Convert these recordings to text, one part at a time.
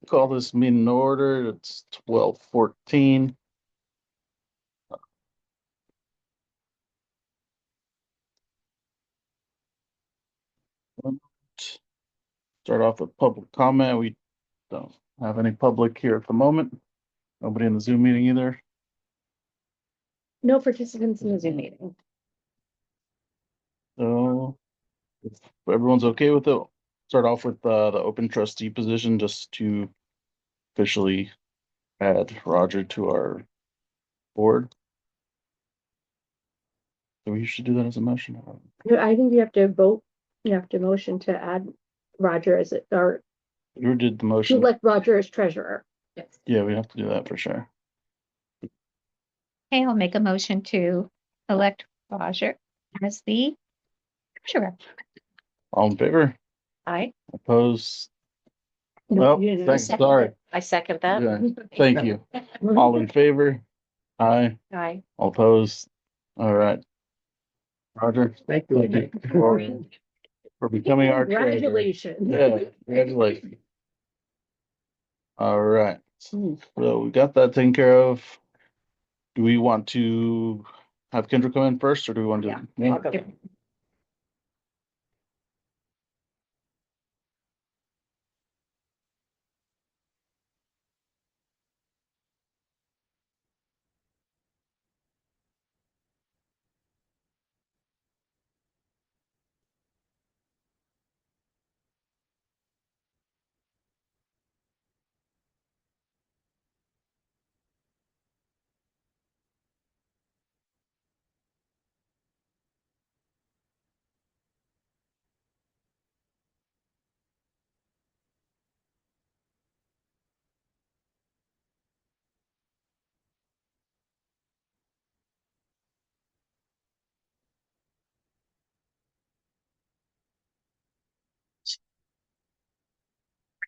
Call this meeting in order. It's 12:14. Start off with public comment. We don't have any public here at the moment. Nobody in the Zoom meeting either. No participants in the Zoom meeting. So if everyone's okay with it, start off with the open trustee position just to officially add Roger to our board. So we should do that as a motion. I think you have to vote. You have to motion to add Roger as it, or You did the to motion. elect Roger as treasurer. Yes. Yeah, we have to do that for sure. Okay, I'll make a motion to elect Roger as the treasurer. All in favor? Aye. Opposed? No, Well, you didn't. thanks, sorry. I second that. Yeah, thank you. All in favor? Aye. Aye. All opposed? All right. Roger, Thank you. for becoming our treasurer. Congratulations. Yeah, congratulations. All right. So we got that taken care of. Do we want to have Kendra come in first, or do we want to? I'll go.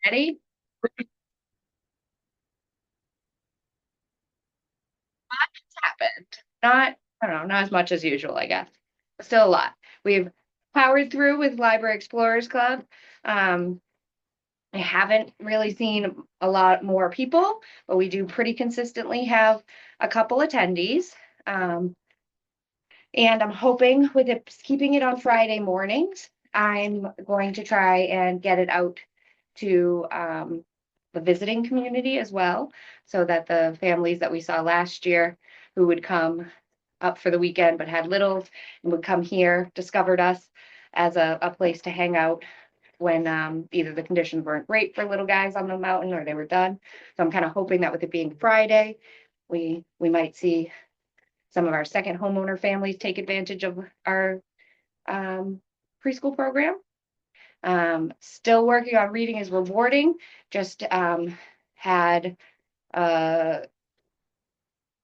Ready? What's happened? I don't know, not as much as usual, I guess. But still a lot. We've powered through with Library Explorers Club. I haven't really seen a lot more people, but we do pretty consistently have a couple attendees. And I'm hoping with it keeping it on Friday mornings, I'm going to try and get it out to the visiting community as well, so that the families that we saw last year who would come up for the weekend but had littles and would come here, discovered us as a place to hang out when either the conditions weren't great for little guys on the mountain or they were done. So I'm kind of hoping that with it being Friday, we might see some of our second homeowner families take advantage of our preschool program. Still working on reading is rewarding. Just had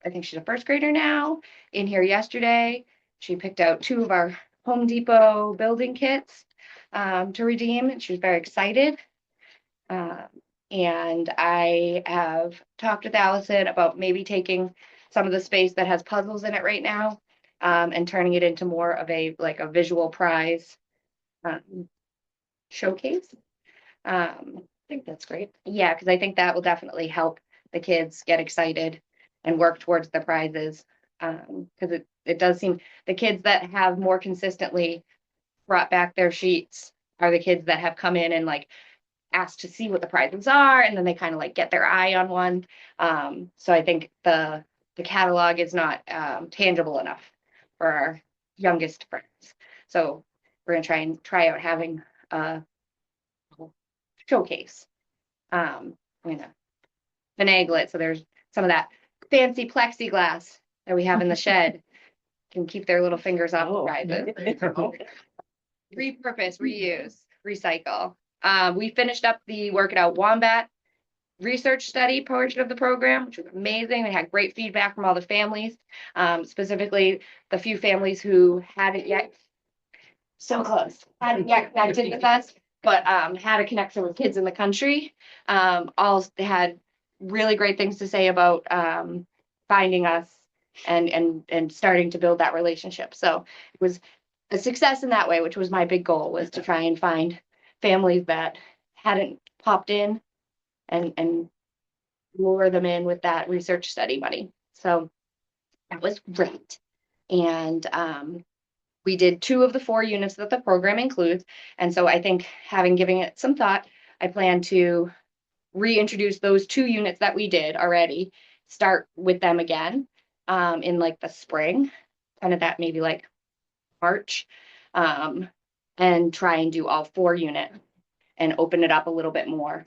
I think she's a first grader now in here yesterday. She picked out 2 of our Home Depot building kits to redeem, and she was very excited. And I have talked with Allison about maybe taking some of the space that has puzzles in it right now and turning it into more of a visual prize showcase. I think that's great. Yeah, because I think that will definitely help the kids get excited and work towards the prizes. Because it does seem the kids that have more consistently brought back their sheets are the kids that have come in and asked to see what the prizes are, and then they kind of get their eye on one. So I think the catalog is not tangible enough for our youngest friends. So we're gonna try out having a showcase. I'm gonna finagle it so there's some of that fancy plexiglass that we have in the shed can keep their little fingers off the prizes. Repurpose, reuse, recycle. We finished up the Work It Out Wombat research study portion of the program, which was amazing. We had great feedback from all the families, specifically the few families who hadn't yet connected with us, but had a connection with kids in the country. All had really great things to say about finding us and starting to build that relationship. So it was a success in that way, which was my big goal, was to try and find families that hadn't popped in and lure them in with that research study money. So that was great. And we did 2 of the 4 units that the program includes. And so I think, having given it some thought, I plan to reintroduce those 2 units that we did already, start with them again in like the spring, kind of that maybe like March, and try and do all 4 units and open it up a little bit more,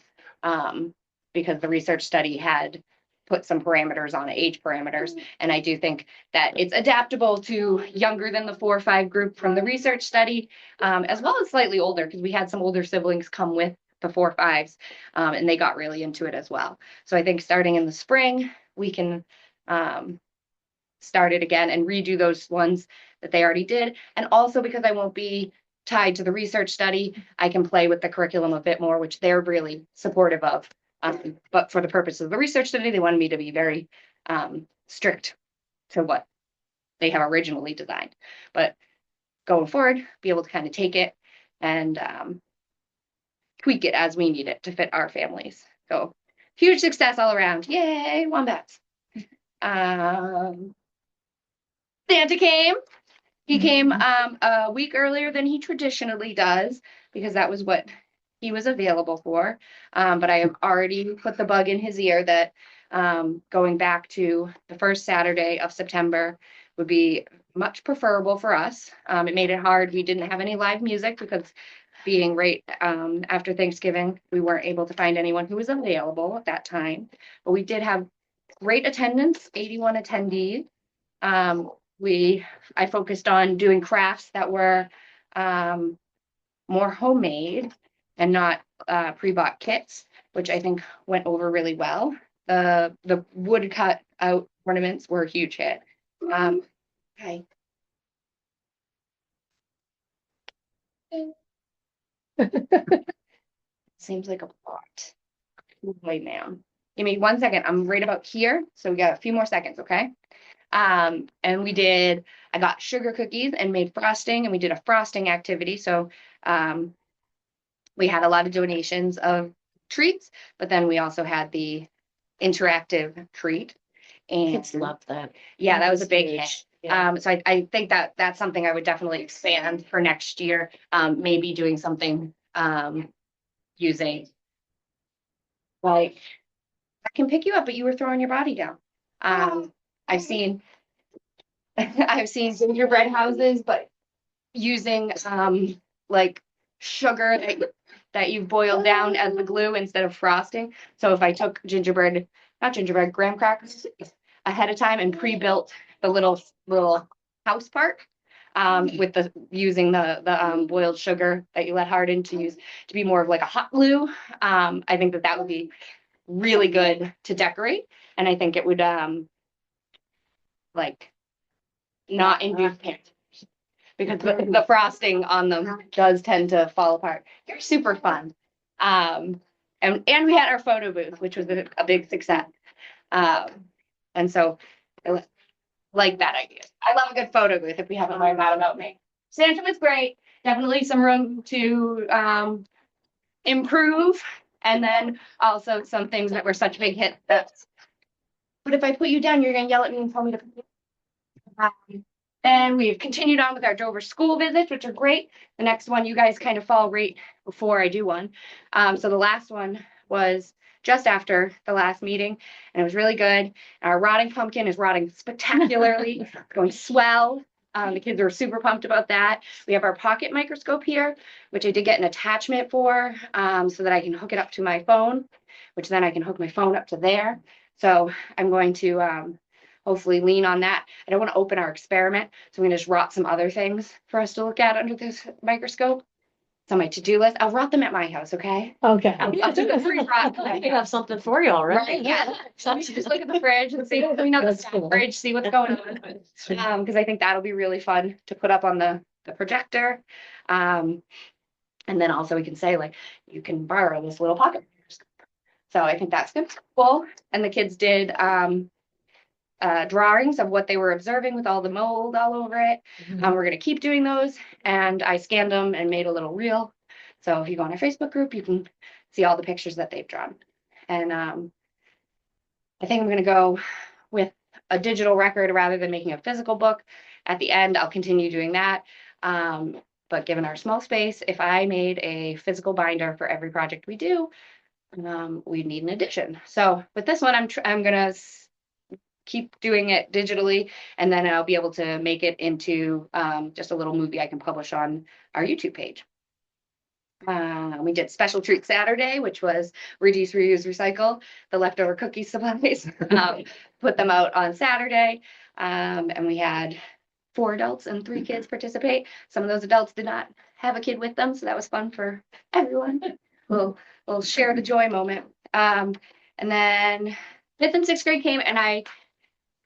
because the research study had put some parameters on it, age parameters. And I do think that it's adaptable to younger than the 4 or 5 group from the research study, as well as slightly older, because we had some older siblings come with the 4 or 5s, and they got really into it as well. So I think starting in the spring, we can start it again and redo those ones that they already did. And also, because I won't be tied to the research study, I can play with the curriculum a bit more, which they're really supportive of. But for the purpose of the research study, they wanted me to be very strict to what they have originally designed. But going forward, be able to kind of take it and tweak it as we need it to fit our families. So huge success all around. Yay, wombats. Santa came. He came a week earlier than he traditionally does, because that was what he was available for. But I have already put the bug in his ear that going back to the first Saturday of September would be much preferable for us. It made it hard. We didn't have any live music, because being right after Thanksgiving, we weren't able to find anyone who was available at that time. But we did have great attendance, 81 attendees. I focused on doing crafts that were more homemade and not pre-bought kits, which I think went over really well. The wood cut out ornaments were a huge hit. Okay. Seems like a lot. Wait, ma'am. Give me 1 second. I'm right about here. So we got a few more seconds, okay? And I got sugar cookies and made frosting, and we did a frosting activity. So we had a lot of donations of treats, but then we also had the interactive treat. And Kids love that. yeah, that was a big hit. Huge. Yeah. So I think that that's something I would definitely expand for next year. Maybe doing something using, like, I can pick you up, but you were throwing your body down. I've seen gingerbread houses, but using like sugar that you've boiled down as the glue instead of frosting. So if I took graham crackers ahead of time and pre-built the little house part, with using the boiled sugar that you let harden to be more of like a hot glue. I think that would be really good to decorate, and I think it would like not induce panic, because the frosting on them does tend to fall apart. They're super fun. And we had our photo booth, which was a big success. And so I like that idea. I love a good photo booth, if we haven't learned that about me. Santa was great. Definitely some room to improve. And then also some things that were such big hits but if I put you down, you're gonna yell at me and tell me to. And we've continued on with our Dover school visits, which are great. The next one, you guys kind of fall right before I do one. So the last one was just after the last meeting, and it was really good. Our rotting pumpkin is rotting spectacularly. It's going swell. The kids are super pumped about that. We have our pocket microscope here, which I did get an attachment for, so that I can hook it up to my phone, which then I can hook my phone up to there. So I'm going to hopefully lean on that. I don't want to open our experiment, so I'm going to just rot some other things for us to look at under this microscope. It's on my to-do list. I'll rot them at my house, okay? Okay. I'll do the free rot. We have something for you already. Right, yeah. So just look at the fridge and see, clean out the That's staff cool. fridge, see what's going on. Because I think that'll be really fun to put up on the projector. And then also we can say, like, you can borrow this little pocket microscope. So I think that's good. Cool. And the kids did drawings of what they were observing with all the mold all over it. We're going to keep doing those, and I scanned them and made a little reel. So if you go on our Facebook group, you can see all the pictures that they've drawn. And I think I'm going to go with a digital record rather than making a physical book. At the end, I'll continue doing that. But given our small space, if I made a physical binder for every project we do, we'd need an addition. So with this one, I'm going to keep doing it digitally, and then I'll be able to make it into just a little movie I can publish on our YouTube page. We did Special Treat Saturday, which was reduce, reuse, recycle the leftover cookie supplies. Put them out on Saturday, and we had 4 adults and 3 kids participate. Some of those adults did not have a kid with them, so that was fun for everyone. We'll share the joy moment. And then 5th and 6th grade came, and I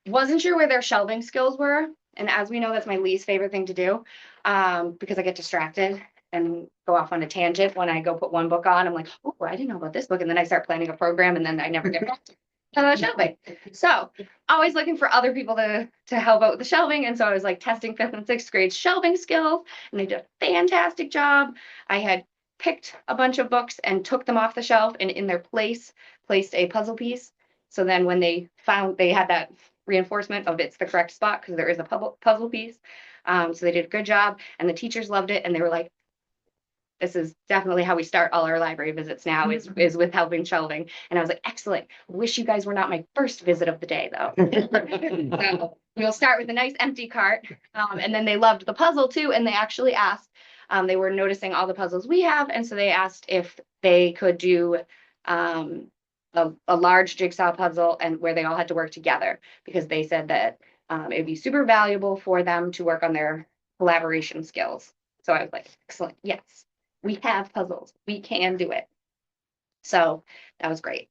wasn't sure where their shelving skills were. And as we know, that's my least favorite thing to do, because I get distracted and go off on a tangent when I go put one book on. I'm like, oh, I didn't know about this book. And then I start planning a program, and then I never get back to shelving. So always looking for other people to help out with the shelving. And so I was like testing 5th and 6th grade shelving skills, and they did a fantastic job. I had picked a bunch of books and took them off the shelf, and in their place placed a puzzle piece. So then when they found they had that reinforcement of it's the correct spot, because there is a puzzle piece. So they did a good job, and the teachers loved it, and they were like, this is definitely how we start all our library visits now, is with helping shelving. And I was like, excellent. Wish you guys were not my first visit of the day, though. So we'll start with a nice empty cart. And then they loved the puzzle too. And they actually asked, they were noticing all the puzzles we have. And so they asked if they could do a large jigsaw puzzle, and where they all had to work together, because they said that it'd be super valuable for them to work on their collaboration skills. So I was like, excellent. Yes. We have puzzles. We can do it. So that was great.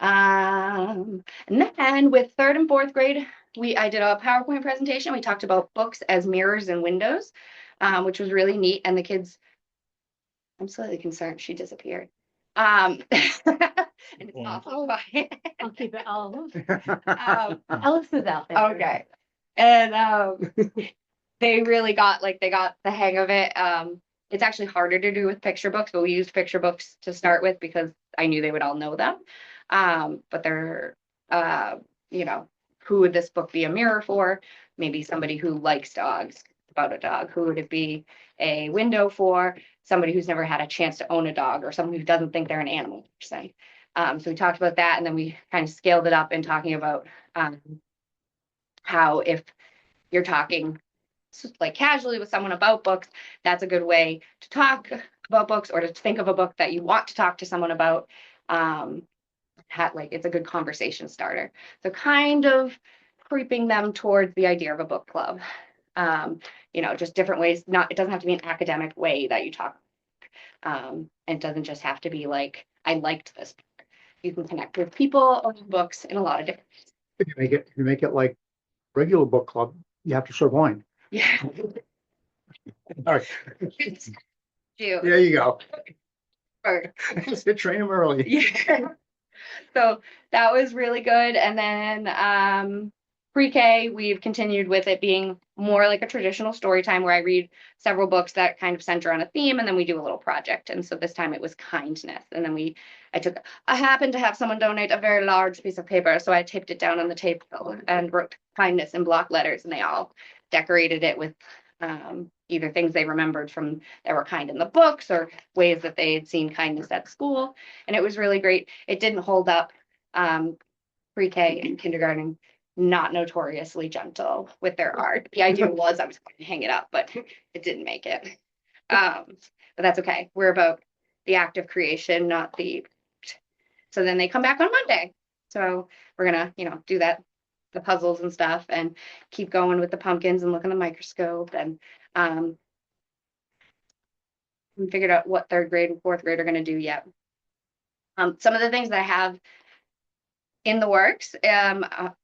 And then with 3rd and 4th grade, I did a PowerPoint presentation. We talked about books as mirrors and windows, which was really neat. And the kids, I'm slightly concerned she disappeared. And it's awful. I'll keep it all. Alice is out there. Okay. And they really got the hang of it. It's actually harder to do with picture books, but we used picture books to start with because I knew they would all know them. But they're, who would this book be a mirror for? Maybe somebody who likes dogs, about a dog. Who would it be a window for? Somebody who's never had a chance to own a dog, or someone who doesn't think they're an animal, per se. So we talked about that, and then we kind of scaled it up in talking about how if you're talking like casually with someone about books, that's a good way to talk about books, or to think of a book that you want to talk to someone about. It's a good conversation starter. So kind of creeping them towards the idea of a book club. Just different ways. It doesn't have to be an academic way that you talk. And it doesn't just have to be like, I liked this book. You can connect with people or books in a lot of different ways. If you make it like regular book club, you have to serve wine. Yeah. All right. Do. There you go. Or- Train them early. Yeah. So that was really good. And then pre-K, we've continued with it being more like a traditional story time, where I read several books that kind of center on a theme, and then we do a little project. And so this time it was kindness. And then I happened to have someone donate a very large piece of paper, so I taped it down on the table and wrote kindness in block letters, and they all decorated it with either things they remembered from that were kind in the books, or ways that they had seen kindness at school. And it was really great. It didn't hold up. Pre-K and kindergarten, not notoriously gentle with their art. The idea was I was going to hang it up, but it didn't make it. But that's okay. We're about the act of creation, not the. So then they come back on Monday. So we're gonna, do that, the puzzles and stuff, and keep going with the pumpkins and look in the microscope, and we figured out what 3rd grade and 4th grade are gonna do yet. Some of the things that I have in the works,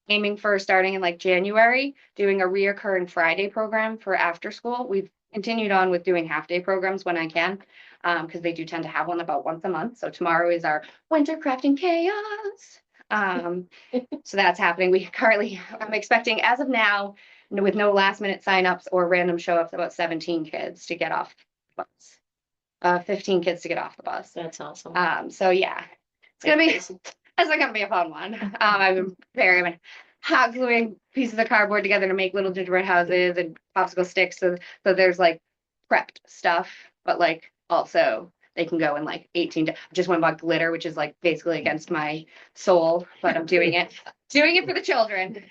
aiming for starting in like January, doing a reoccurring Friday program for after school. We've continued on with doing half-day programs when I can, because they do tend to have one about once a month. So tomorrow is our winter crafting chaos. So that's happening. I'm expecting, as of now, with no last minute signups or random show ups, about 17 kids to get off the bus. 15 kids to get off the bus. That's awesome. So yeah, it's gonna be It's not gonna be a fun one. I've been preparing, hot gluing pieces of cardboard together to make little gingerbread houses and popsicle sticks. So there's like prepped stuff, but like also they can go in like 18. Just went and bought glitter, which is like basically against my soul, but I'm doing it for the children.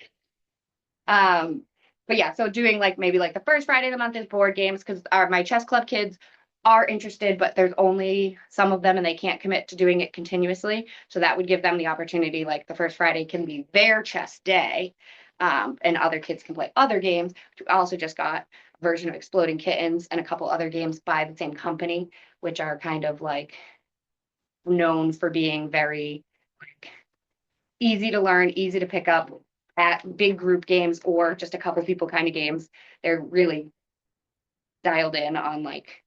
But yeah, so doing like maybe like the first Friday of the month is board games because my chess club kids are interested, but there's only some of them and they can't commit to doing it continuously. So that would give them the opportunity, like the first Friday can be their chess day. And other kids can play other games. We also just got a version of Exploding Kittens and a couple other games by the same company, which are kind of like known for being very like, easy to learn, easy to pick up at big group games or just a couple people kind of games. They're really dialed in on like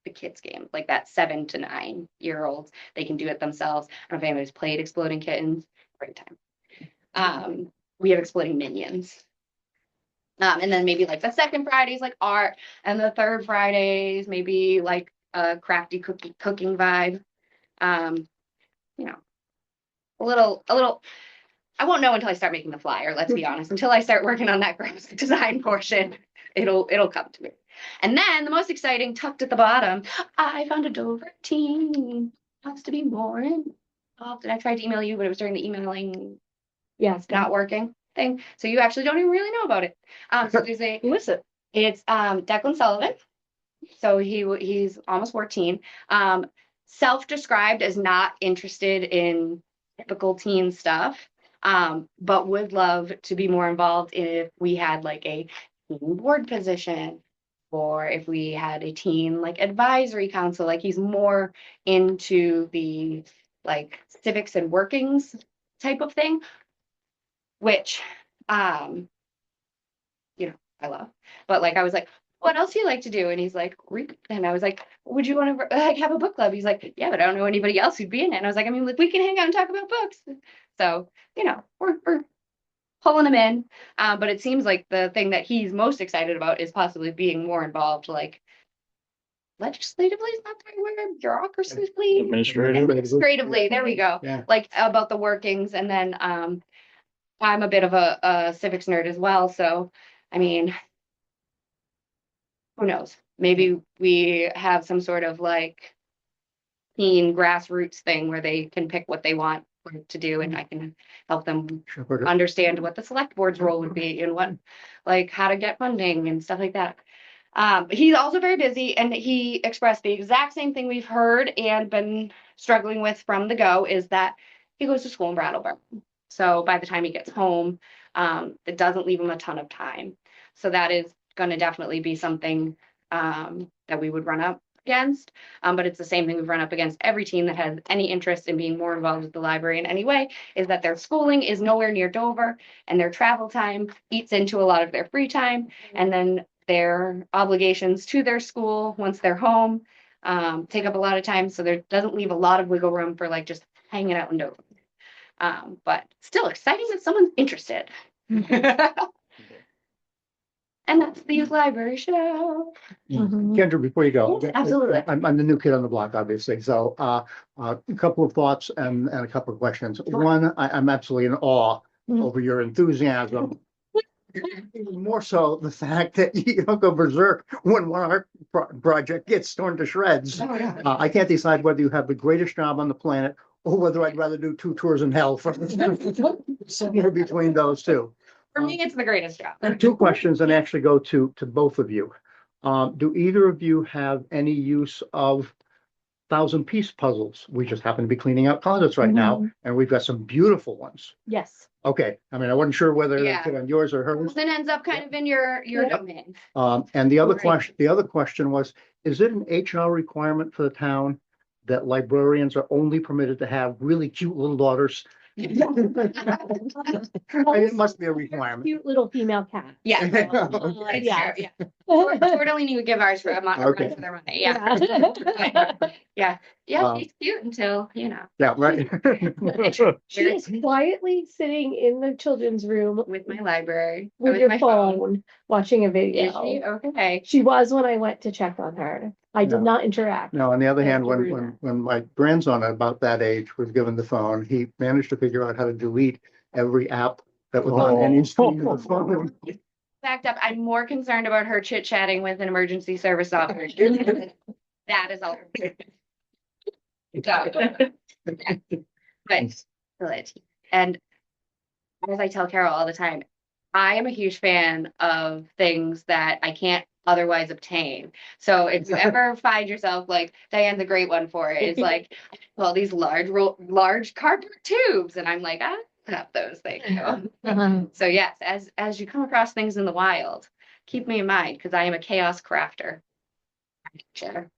the kids game, like that 7 to 9-year-olds. They can do it themselves. I don't know if anybody's played Exploding Kittens. Great time. We have Exploding Minions. And then maybe like the second Friday's like art, and the third Friday's maybe like a crafty cooking vibe. You know, a little. I won't know until I start making the flyer. Let's be honest. Until I start working on that graphic design portion, it'll come to me. And then the most exciting, tucked at the bottom, I found a Dover team. Wants to be more involved. And I tried to email you, but it was during the emailing Yes. not working thing. So you actually don't even really know about it. So there's a Who is it? it's Declan Sullivan. So he's almost 14. Self-described as not interested in typical teen stuff. But would love to be more involved if we had like a teen board position or if we had a teen like advisory council. Like he's more into the like civics and workings type of thing, which I love. But like I was like, what else do you like to do? And he's like, read. And I was like, would you want to like have a book club? He's like, yeah, but I don't know anybody else who'd be in it. And I was like, I mean, like we can hang out and talk about books. So, we're pulling him in. But it seems like the thing that he's most excited about is possibly being more involved, like legislatively is not the right word, bureaucratically, administratively. There we go. Yeah. Like about the workings. And then I'm a bit of a civics nerd as well. So, I mean, who knows? Maybe we have some sort of like teen grassroots thing where they can pick what they want to do, and I can help them Shepherd. understand what the select board's role would be and what, like, how to get funding and stuff like that. He's also very busy, and he expressed the exact same thing we've heard and been struggling with from the go, is that he goes to school in Brattleboro. So by the time he gets home, it doesn't leave him a ton of time. So that is going to definitely be something that we would run up against. But it's the same thing we've run up against every team that has any interest in being more involved with the library in any way, is that their schooling is nowhere near Dover, and their travel time eats into a lot of their free time, and then their obligations to their school once they're home take up a lot of time. So there doesn't leave a lot of wiggle room for like just hanging out in Dover. But still exciting that someone's interested. And that's the youth library show. Kendra, before you go. Yes, absolutely. I'm the new kid on the block, obviously. So a couple of thoughts and a couple of questions. Sure. One, I'm absolutely in awe over your enthusiasm. Even more so the fact that you don't go berserk when one art project gets torn to shreds. Oh, yeah. I can't decide whether you have the greatest job on the planet or whether I'd rather do 2 tours in hell for somewhere between those two. For me, it's the greatest job. 2 questions and actually go to both of you. Do either of you have any use of 1,000-piece puzzles? We just happen to be cleaning out closets right now, and we've got some beautiful ones. Yes. Okay, I mean, I wasn't sure whether Yeah. to put on yours or hers. Then ends up kind of in your domain. And the other Right. question was, is it an HR requirement for the town that librarians are only permitted to have really cute little daughters? It must be a requirement. Cute little female cat. Yeah. Okay. That's Yeah. true, yeah. Tortellini would give ours for a month Okay. for their money. Yeah. Yeah, he's cute until, Yeah, right. She is quietly sitting in the children's room with my library. with with your my phone, watching a Is she? video. Okay. She was when I went to check on her. I did No. not interact. Now, on the other hand, After when my grandson at about that age was given the phone, he managed to figure out how to delete every app that was on any screen of the phone. Backed up, I'm more concerned about her chit chatting with an emergency service officer. That is all. But, good. And as I tell Carol all the time, I am a huge fan of things that I can't otherwise obtain. So if you ever find yourself like Diane's a great one for it, it's like, well, these large cardboard tubes, and I'm like, I have those things. So yes, as you come across things in the wild, keep me in mind because I am a chaos crafter. Sure.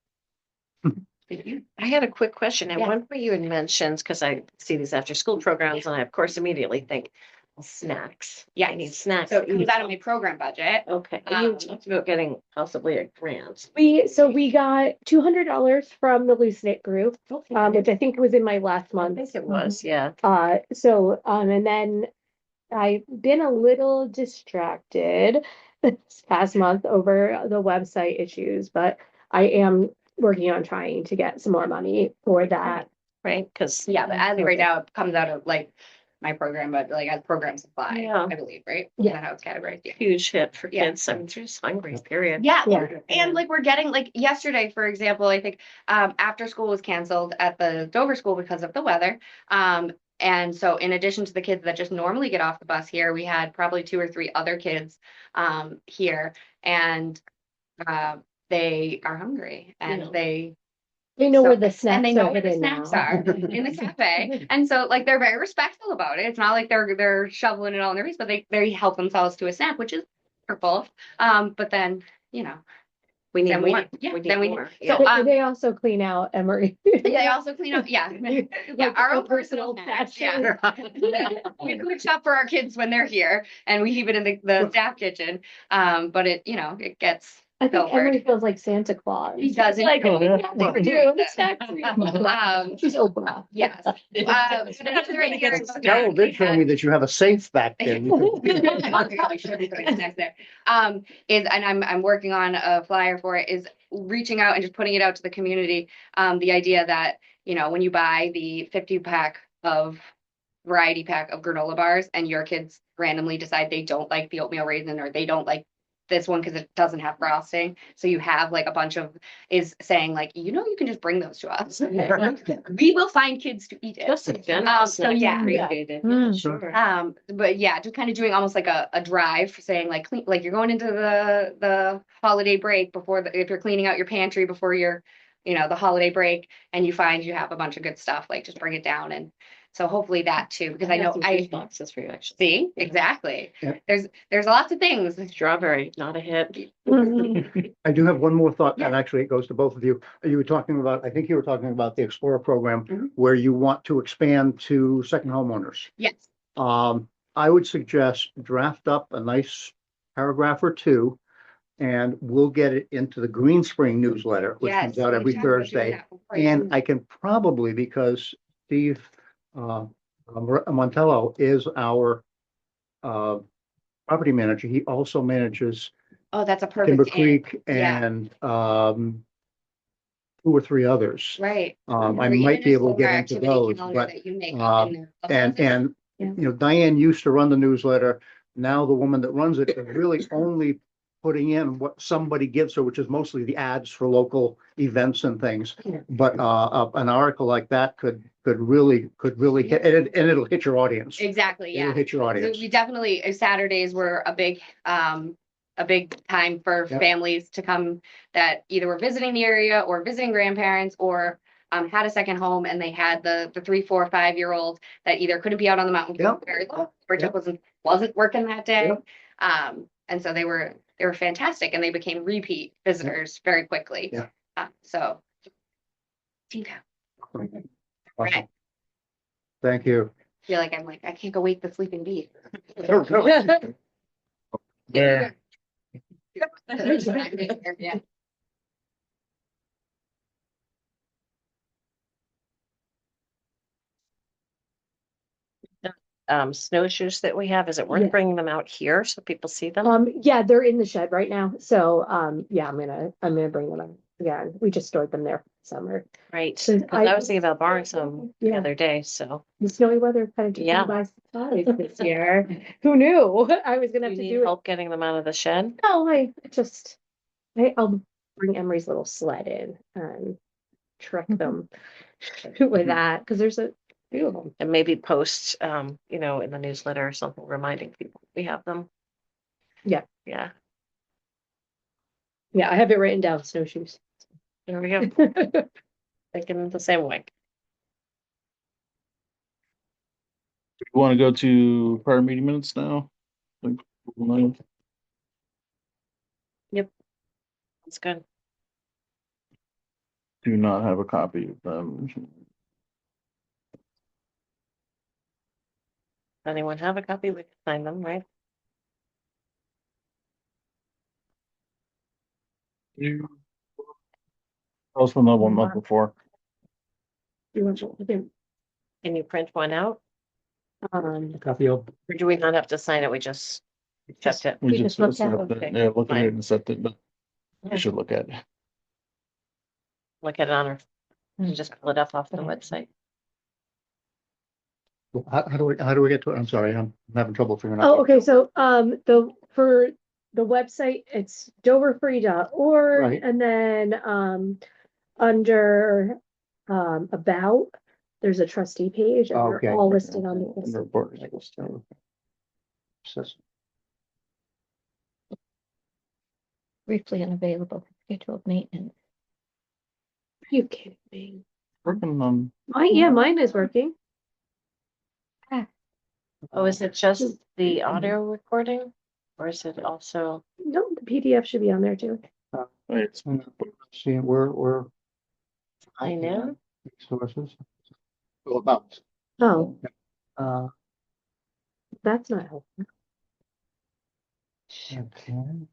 I had a quick question. At Yeah. one point you had mentioned, because I see these after school programs and I of course immediately think snacks. Yeah, I need snacks. So it comes out of my program budget. Okay, and you talked about getting possibly a grant. We got $200 from the Loose Knit group, which I think was in my last I month. think it was, yeah. And then I've been a little distracted this past month over the website issues, but I am working on trying to get some more money for that. Right, because. Yeah, but as of right now, it comes out of like my program, but like as program supply, Yeah. I believe, right? Yeah. Is that how it's categorized? Yeah. Huge hit for Yeah. kids. I mean, they're just hungry, period. Yeah, Yeah. and like we're getting like yesterday, for example, I think after school was canceled at the Dover school because of the weather. And so in addition to the kids that just normally get off the bus here, we had probably 2 or 3 other kids here, and they are hungry and Yeah. They know where So- the and snacks they know are where the hidden snacks now. are in the cafe. And so like they're very respectful about it. It's not like they're shoveling it all in their face, but they help themselves to a snack, which is wonderful. But then, you know, We need Then we more. need- yeah, We need then we need- more. so, Yeah. They also clean out Emery. they also clean up, yeah. Yeah, Like our a own personal personal snacks, yeah. We cook shop for our kids when they're here and we keep it in the staff kitchen. But it, you know, it gets I think pilfered. Emery feels like Santa Claus. He doesn't. Like, Oh, yeah. what we're doing, the snacks for you. She's Oprah. Yes. But another idea about Carol that did tell me that you have a safe back there. Is, and I'm working on a flyer for it, is reaching out and just putting it out to the community. The idea that, you know, when you buy the 50-pack of variety pack of granola bars and your kids randomly decide they don't like the oatmeal raisin or they don't like this one because it doesn't have frosting. So you have like a bunch of is saying like, you know, you can just bring those to us. We will find kids to eat it. Just a general So snack. yeah. Appreciated. Mm. Yeah, sure. But yeah, just kind of doing almost like a drive saying like clean, like you're going into the holiday break before if you're cleaning out your pantry before your, you know, the holiday break and you find you have a bunch of good stuff, like just bring it down. And so hopefully that too, because I know have some I juice boxes for you actually. see exactly. Yeah. There's lots of things. Strawberry, not a hit. I do have one more thought, and actually it goes to both of you. You were talking about, I think you were talking about the Explorer program Mhm. where you want to expand to second homeowners. Yes. I would suggest draft up a nice paragraph or two, and we'll get it into the Green Spring newsletter, which Yes. comes out we every talked about doing Thursday. that before you- And I can probably, because Steve Montello is our property manager, he also manages Oh, that's a Timber perfect. in. Creek Yeah. and 2 or 3 others. Right. I Or might even be able to just get our into activity those, calendar but that you make uh, up in there. and Yeah. you know, Diane used to run the newsletter. Now the woman that runs it is really only putting in what somebody gives her, which is mostly the ads for local events and things. Yeah. But an article like that could really hit, and it'll hit your audience. Exactly. It'll Yeah. hit your So audience. we definitely Saturdays were a big time for Yep. families to come that either were visiting the area or visiting grandparents or had a second home and they had the 3, 4, 5-year-old that either couldn't be out on the mountain Yep. very low or Yep. just wasn't working that day. Yep. And so they were fantastic and they became repeat visitors very quickly. Yeah. So Tinka, Awesome. right. Thank you. Feel like I'm like, I can't go wake the sleeping bee. There. Yeah. Snowshoes that we have, is it worth Yeah. bringing them out here so people see them? Yeah, they're in the shed right now. So, yeah, I'm gonna bring them in. again, we just stored them there for the summer. Right, So 'cause I was thinking about borrowing some the Yeah. other day, so. The snowy weather kind of took Yeah. me by surprise this year. Who knew I was gonna Do have you to need do it? help getting them out of the shed? No, I'll bring Emery's little sled in and truck them with that, because there's a few of them. And maybe post, you know, in the newsletter or something, reminding people we have them. Yeah. Yeah, Yeah, I have it written down, snowshoes. there we go, thinking the same way. Do you want to go to prior meeting minutes now? Like, That's good. do not have a copy of them. Anyone have a copy? We can sign them, right? That was from the one month before. You want to- Can you print one out? Copy of. Or do we not have to sign it? We just accept it? We We just just looked at accept it. it. Yeah, look at Fine. it and accept it, but Yeah. we should look at it. Look at it on our, and just pull it up off the Okay. website. How do we get to it? I'm sorry, I'm having trouble figuring out. Oh, okay, so, for the website, it's doverfree.org, Right. and then, under, about, there's a trustee page, and Okay. they're all listed on the And list. report. Briefly unavailable, scheduled maintenance. Are you kidding me? Working on, Mine is working. Oh, is it just the audio recording? Or is it also, No, the PDF should be on there too. it's, See, we're. I know? Sources. Well, about. Oh, Uh, that's not helpful. okay.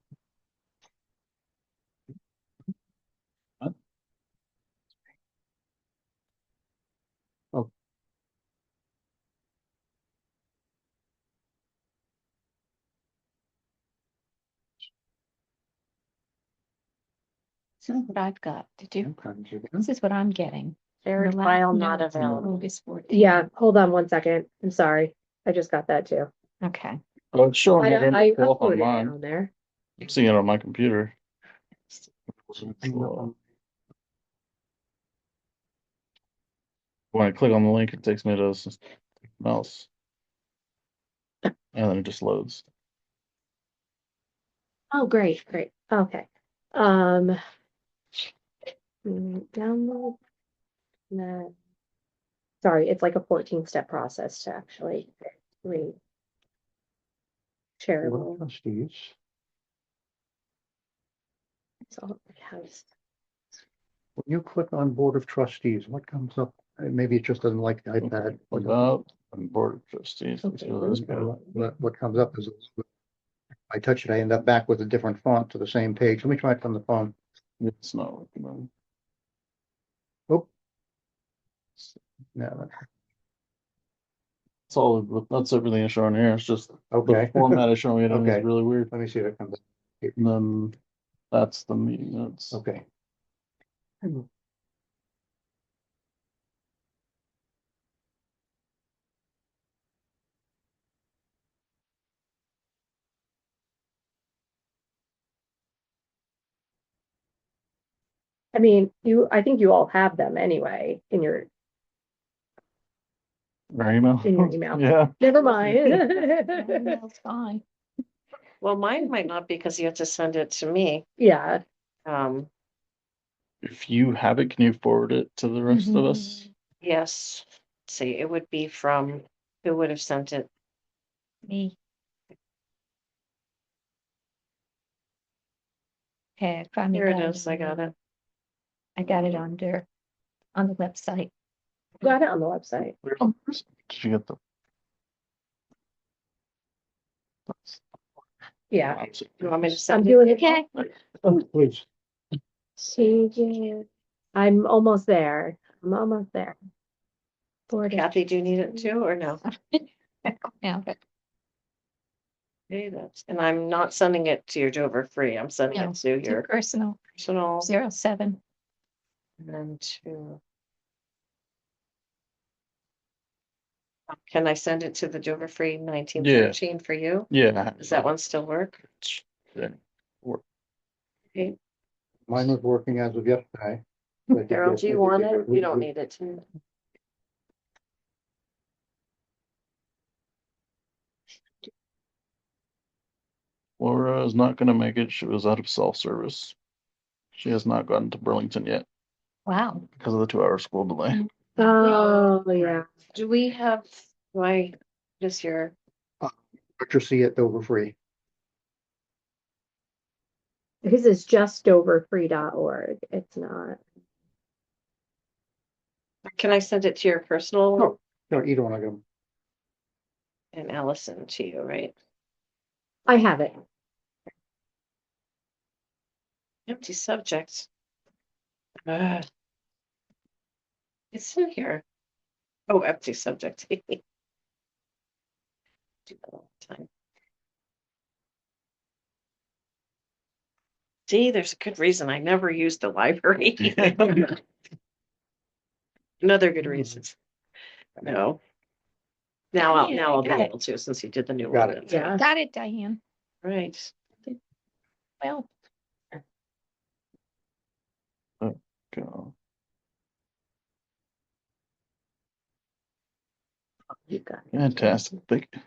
This is what I've got. Did you? Okay. This is what I'm getting. Shared The last file not notes, available. August 14th. Yeah, hold on one second. I'm sorry. I just got that too. Okay. oh, it's showing I, November I 12th on uploaded it mine. on there. I'm seeing it on my computer. When I click on the link, it takes me to something else. And then it just loads. Oh, great. Okay. Download. No. Sorry, it's like a 14-step process to actually read. Shareable. Trustees. So it has. When you click on Board of Trustees, what comes up? Maybe it just doesn't like the iPad. About and board of trustees. Let's Okay. go to this guy. What comes up is, I touch it, I end up back with a different font to the same page. Let me try it from the phone. It's not working. Oh. No, That's all, that's everything that's showing here. It's just the okay. format is showing it in Okay. is really weird. Let me see if it comes up. And then that's the meeting notes. Okay. I mean, I think you all have them anyway in your Our email. email. Yeah. Never mind. That's fine. Well, mine might not be because you have to send it to me. Yeah, Um, If you have it, can you forward it to the rest of us? yes, let's see, it would be from, who would have sent it? Me. Okay, I finally Here it got is, I got it. I got it on the website. got it on the website. Did you get the? Yeah, You want me to I'm send it? doing it. Okay. Oh, please. I'm almost there. I'm almost there. Board of- Kathy, do you need it too, or no? Yeah, but Okay, that's, and I'm not sending it to your Dover free. I'm sending No, it to to your personal, personal 07. and then to. Can I send it to the Dover free 1913 for you? Yeah. Does that one still work? Yeah. Okay, Mine was working as of yesterday. So I could Carol, get- do I you could want get- it? You don't need it. Laura is not gonna make it. She was out of self-service. She has not gotten to Burlington yet Wow. because of the 2-hour school delay. Oh, yeah. Do we have, do I, just your, Trustee at Dover Free. His is just overfree.org. It's not. can I send it to your personal one? No. No, either one of them. And Allison to you, right? I have it. Empty subjects. Ah. It's in here. Oh, empty subject. Do that all the time. See, there's a good reason I never used the library. Another good reason. No. Now I'll be Got it. able to, since you did the new Got one. it. Yeah. Got it, Diane. Right. Well, Go. You got it. Fantastic. Thank you.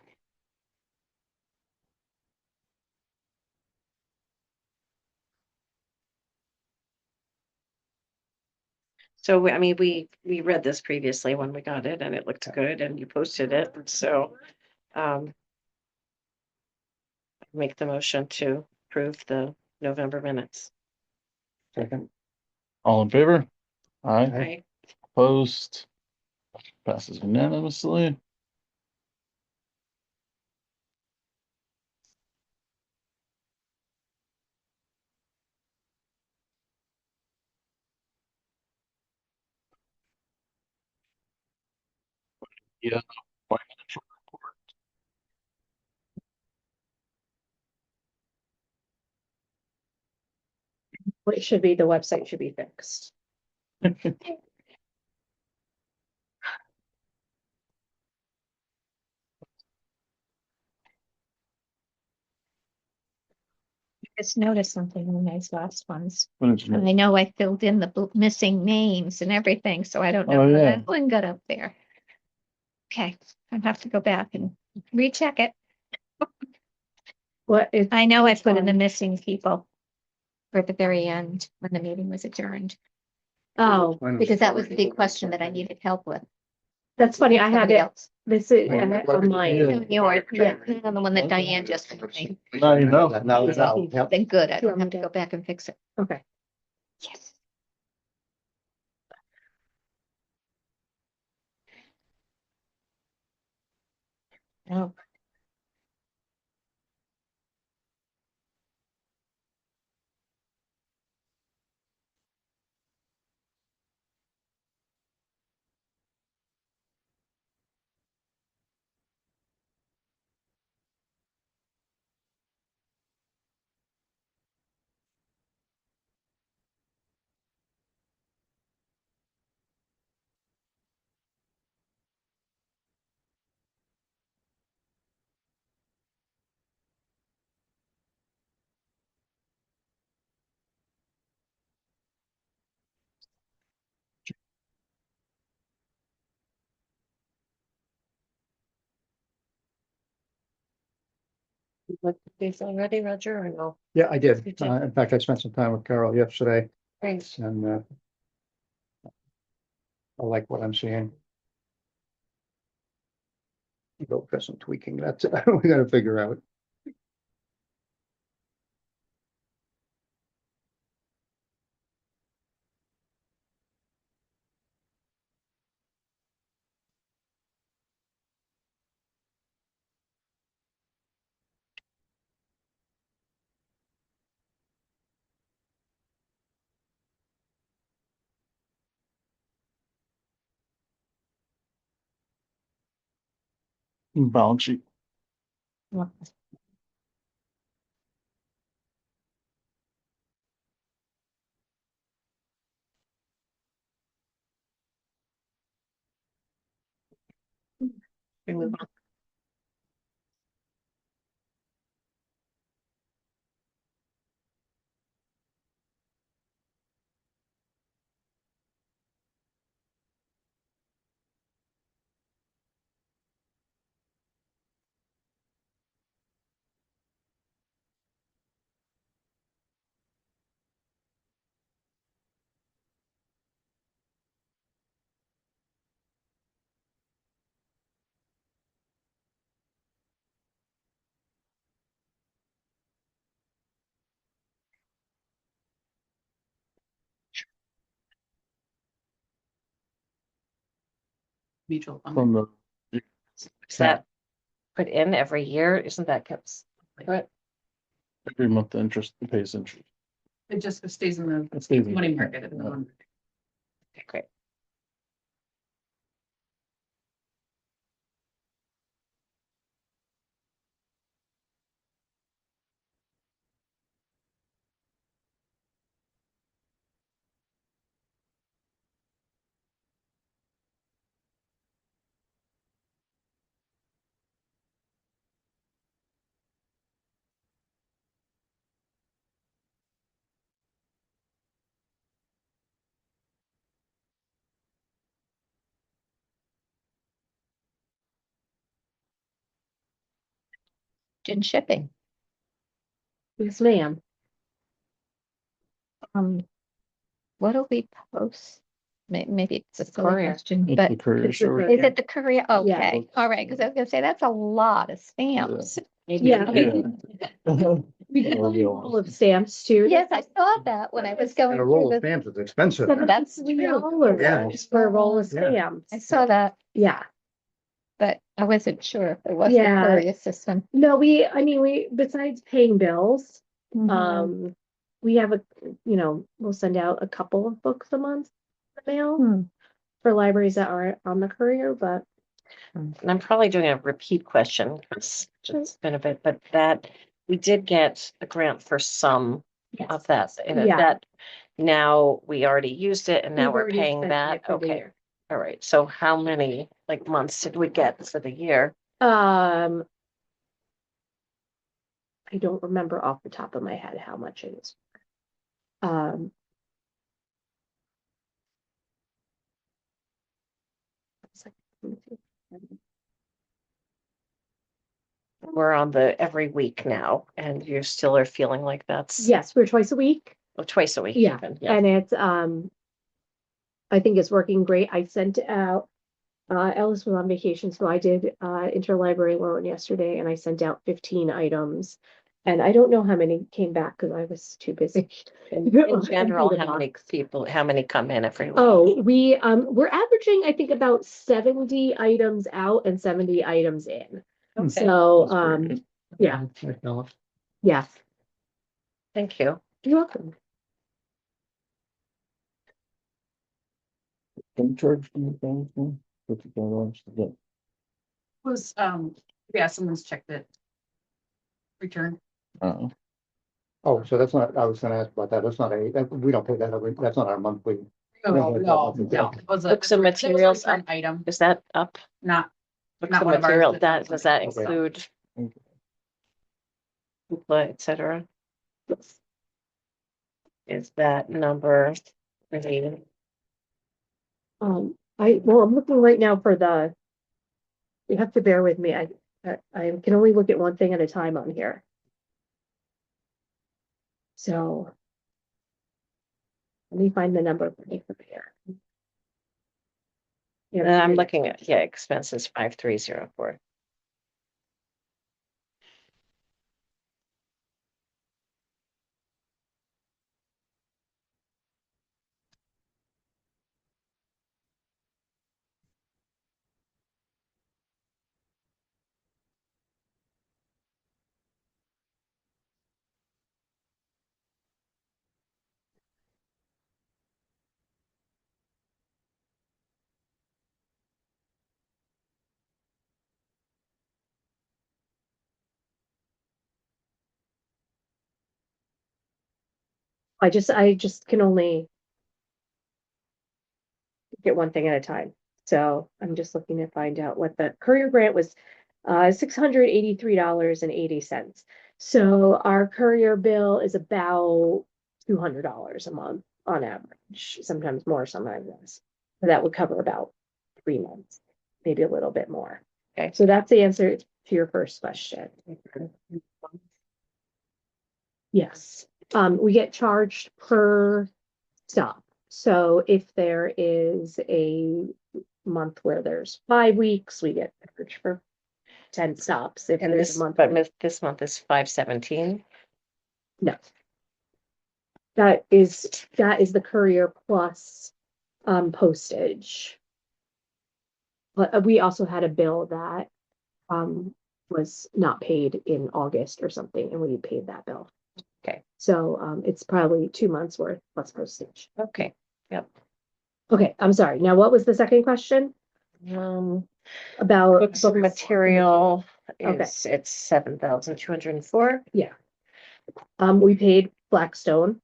So, I mean, we read this previously when we got it and it looked good and you posted it, so, make the motion to approve the November minutes. Second. All in favor? Aye. Right? Opposed? Passes unanimously. Yeah. Financial It should be, the website should be fixed. just noticed something in those last ones. report. And I know I filled in the missing names and everything, so I don't know Oh, how yeah. that one got up there. Okay, I'll have to go back and recheck it. What is, I know I put in the one? missing people for at the very end when the meeting was adjourned, Oh, Mine because that was the big question that I needed help with. that's funny. I had Somebody it. else. This is Mine- on mine. Yeah. Yours, Yeah. and the one that Diane just told me. Now you know. Now it's out. Yep. Then good, I Do you don't want me have to to- go back and fix it. Okay. Yes. Oh, You looked at these already, Roger, or no? Yeah, I did. You did. In fact, I spent some time with Carol yesterday Thanks. and I like what I'm seeing. Go for some tweaking. That's we gotta figure out. Balance sheet. well, We move on. Mutual fund. From the, Is that put in every year? Isn't that kept? What? every month the interest, it pays interest. It just stays in the It stays in money the- market at the yeah. moment. Okay, great. In shipping. Yes, ma'am. What do we post? Maybe it's a silly Courier. question, It's but the courier It's the service. courier. is it the courier? Yeah. Okay, all right, because I was gonna say that's a lot of stamps. Maybe. Yeah. Yeah. We do That'll have be a awesome. roll of stamps too. Yes, I saw that when I was going And a roll through of the, stamps is expensive. That's $73 Yeah. for a roll of Yeah. stamps. I saw that, Yeah. but I wasn't sure if it was the Yeah. courier system. No, I mean, besides paying bills, Mhm. we have we'll send out a couple of books a month in the mail Hmm. for libraries that aren't on the courier, but And I'm probably doing a repeat question because it's been a bit, but that we did get a grant for some of that. And Yeah. that now we already used it and now we've we're already paying spent that. it for the Okay. year. All right. So how many months did we get for the year? I don't remember off the top of my head how much it is. It's like, let me see. We're on the every week now and you still are feeling like that's Yes, we're twice a week. twice a week. Yeah, Even. Yeah. and it's I think it's working great. I sent out Ellis was on vacation, so I did interlibrary loan yesterday and I sent out 15 items. And I don't know how many came back because I was too busy. In general, how many come in every week? Oh, we're averaging, I think, about 70 items out and 70 items in. Okay. So That's very good. yeah. Nice balance. Yes. Thank you. You're welcome. Can you charge me $50 to get? Was, yeah, someone's checked it. Return. Oh, so that's not, I was gonna ask about that. That's not we don't pay that every, that's not our monthly. No, no. No. It was a- Books and there was a materials return Item, Is that up? not, Books Not and one of ours, material, but that, not does that something include Okay. hoopla, et cetera? Is that number related? I'm looking right now for you have to bear with me. I can only look at one thing at a time on here. So let me find the number for me from here. I'm looking at, expenses 5304. I just can only get one thing at a time. So I'm just looking to find out what the courier grant was, $683.80. So our courier bill is about $200 a month on average, sometimes more, sometimes less. But that would cover about 3 months, maybe a little bit more. Okay. So that's the answer to your first question. Yes, we get charged per stop. So if there is a month where there's 5 weeks, we get charged for 10 stops. If And there's this, a month, but this month is 517. no. That is the courier plus postage. But we also had a bill that was not paid in August or something, and we paid that bill. Okay. So it's probably 2 months worth plus postage. Okay. Okay, I'm sorry. Now, what was the second question about Books of material Okay. is, it's 7,204. Yeah. We paid Blackstone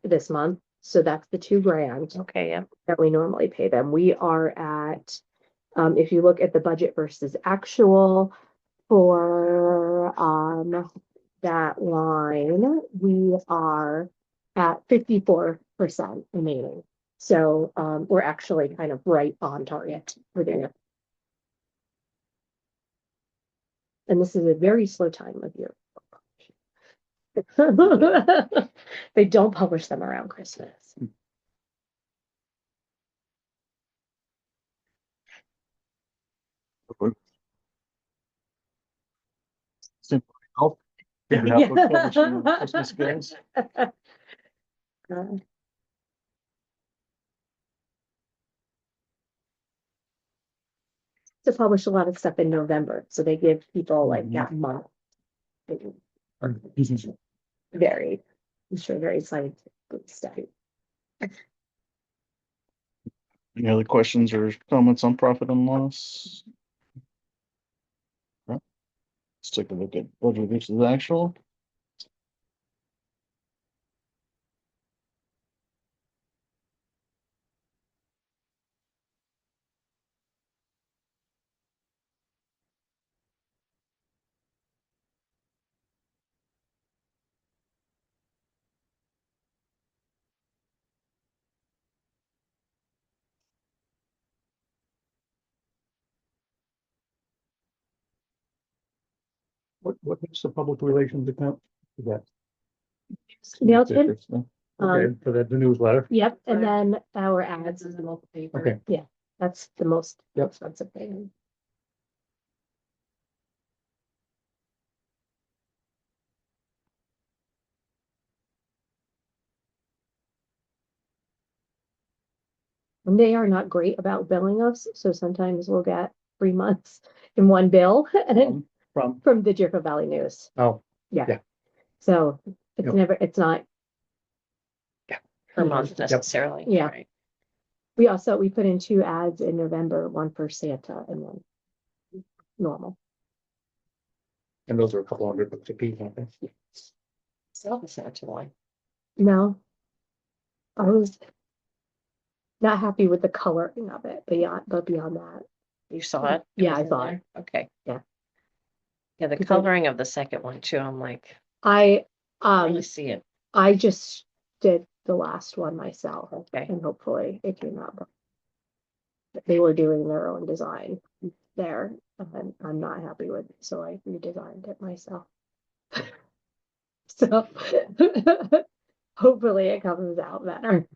this month, so that's the $2,000 Okay, yeah. that we normally pay them. We are at, if you look at the budget versus actual for that line, we are at 54% remaining. So we're actually kind of right on target for the year. And this is a very slow time of year. They don't publish them around Christmas. Simple help. Yeah, help with publishing the Christmas bills. To publish a lot of stuff in November, so they give people like that month. Very, I'm sure, very scientific study. Any other questions or comments on profit and loss? Right. Let's take a look at budget versus actual. What is the public relations account? Is that, Mailchimp, okay, for the newsletter, yep, and then our Ads ads, in the local paper. okay. that's the most Yep. expensive thing. And they are not great about billing us, so sometimes we'll get 3 months in one bill and from the Jericho Valley News. Oh, Yeah. yeah. So it's Yep. never, it's not, Per month necessarily. Yeah. Right. we put in 2 ads in November, one for Santa and one normal. and those are a couple $100 a piece, aren't they? Still the Santa one. No. I was not happy with the coloring of it, but beyond that, You saw it? Yeah, was I in saw there? Okay. Yeah. Yeah, the Because coloring of the second one too, I'm like, I, I really see it. I just did the last one myself. Okay. And hopefully it came out. They were doing their own design there, and I'm not happy with it, so I redesigned it myself. So hopefully it comes out better.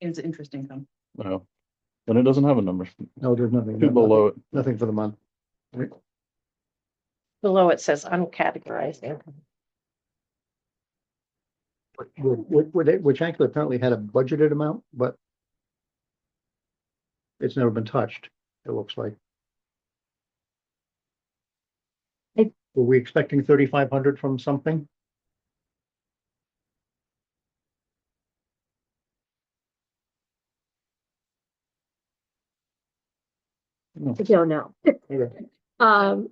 It's interesting though. No, and it doesn't have a number. No, there's nothing. Two below it. Nothing for the month. Below it says uncategorized income. Which actually apparently had a budgeted amount, but it's never been touched, it looks like. I- Were we expecting 3,500 from something? I don't know. Okay. Um,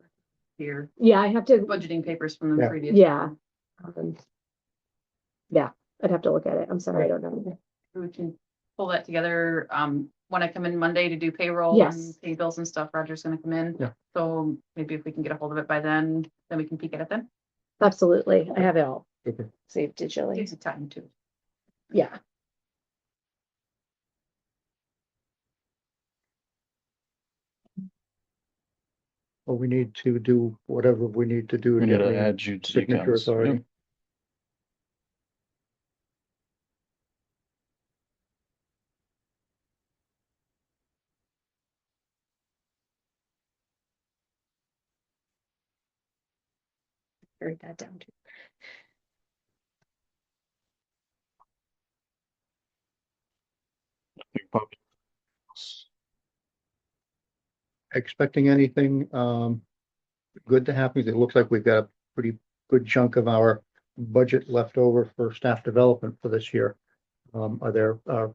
yeah, I have to, Budgeting papers from the Yeah. previous. yeah. Um, Yeah, I'd have to look at it. I'm sorry, I don't know. We can pull that together, when I come in Monday to do payroll Yes. and pay bills and stuff, Roger's gonna come in. Yeah. So maybe if we can get a hold of it by then we can peek at it then. Absolutely. I have it all Okay. saved digitally. Takes time too. Yeah. Well, we need to do whatever we need to do We to need get to the add you to the signature accounts. Yep. authority. Write that down too. Big puppy. Expecting anything good to happen? It looks like we've got a pretty good chunk of our budget left over for staff development for this year. Are there No,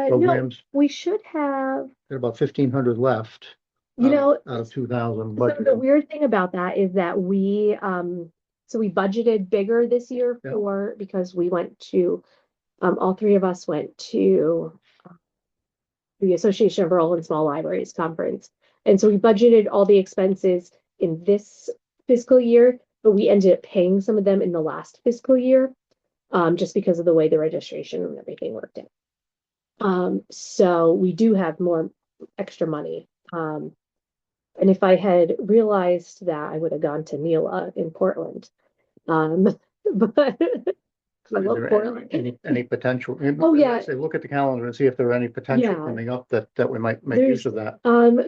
programs? we should have, There are about 1,500 left. you know, Out of 2,000 so the budget. weird thing about that is that so we budgeted bigger this year Yeah. because we went to, all three of us went to the Association of Rural and Small Libraries Conference. And so we budgeted all the expenses in this fiscal year, but we ended up paying some of them in the last fiscal year, just because of the way the registration and everything worked out. So we do have more extra money. And if I had realized that, I would have gone to Neela in Portland. But I Is love there Portland. any potential? Oh, yeah. Say, look at the calendar and see if there are any potential Yeah. coming up that we might make use of that.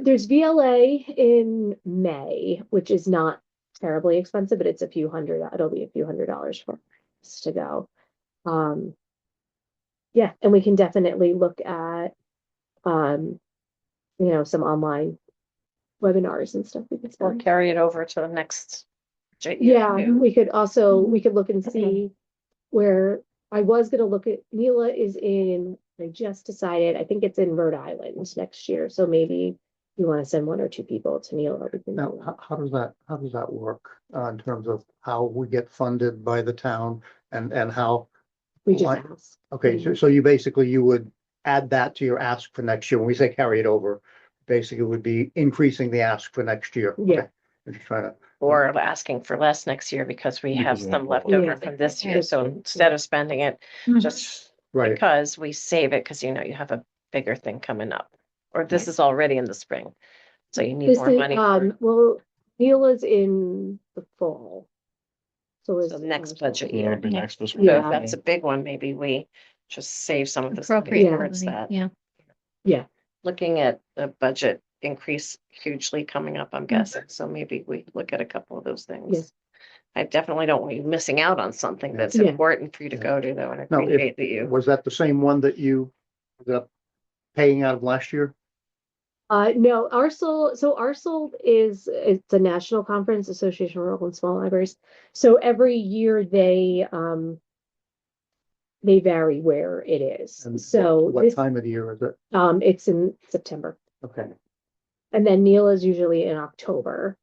There's VLA in May, which is not terribly expensive, but it's a few hundred, it'll be a few $100s for us to go. Yeah, and we can definitely look at, some online webinars and stuff we could Or spend. carry it over to the next budget year, Yeah, too. we could look and see where I was gonna look at, Neela is in, I just decided, I think it's in Rhode Island next year, so maybe you want to send one or two people to Neela. We can Now, do that. how does that work in terms of how we get funded by the town and how? We just like- ask. Okay, so you would add that to your ask for next year. When we say carry it over, basically it would be increasing the ask for next year. Yeah. Okay. I'm just trying to, Or asking for less next year because we have Because we have some more. left over Yeah. from this year. Yeah. So instead of spending it just right, because we save it, because you have a bigger thing coming up. Or this is already in the spring. So you need This more is, money. for- well, Neela's in the fall. So is. So next ours budget also. So that'll be next fiscal So year. if that's a big one, maybe we just save some of this money Appropriate towards money, that. yeah. Yeah, Looking at the budget increase hugely coming up, I'm guessing. So maybe we look at a couple of those things. Yes. I definitely don't want you missing out on something that's Yeah. important for you to go to, though, and I Now, if- appreciate that you. was that the same one that you ended up paying out of last year? no, ARSL is, it's a national conference, Association of Rural and Small Libraries. So every year they vary where it is. And So what this, time of the year is it? it's in September. Okay. And then Neela is usually in October.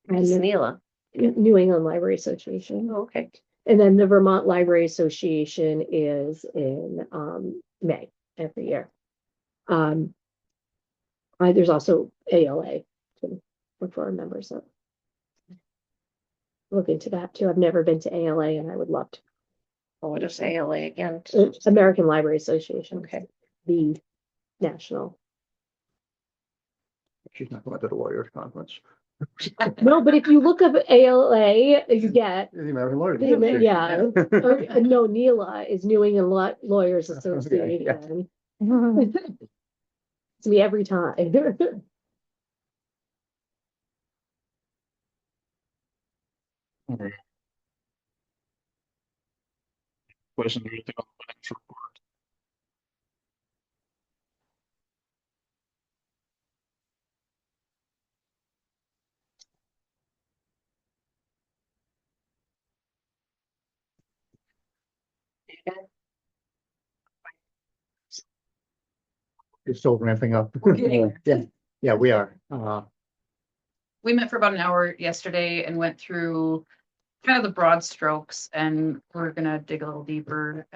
And It's then Neela. New England Library Association. Oh, okay. And then the Vermont Library Association is in May every year. There's also ALA to look for our members of. Look into that too. I've never been to ALA and I would love to. Oh, what is ALA again? American Library Association. Okay. The national. She's not going to the lawyers conference. No, but if you look up ALA, you get. The American Lawyers. Yeah, or, no, NELA is New England Lawyers Okay, Association. It's me every time. Alright. Questions or anything on the financial report? It's still ramping up. getting Yeah, yeah, we are. We met for about an hour yesterday and went through kind of the broad strokes, and we're gonna dig a little deeper.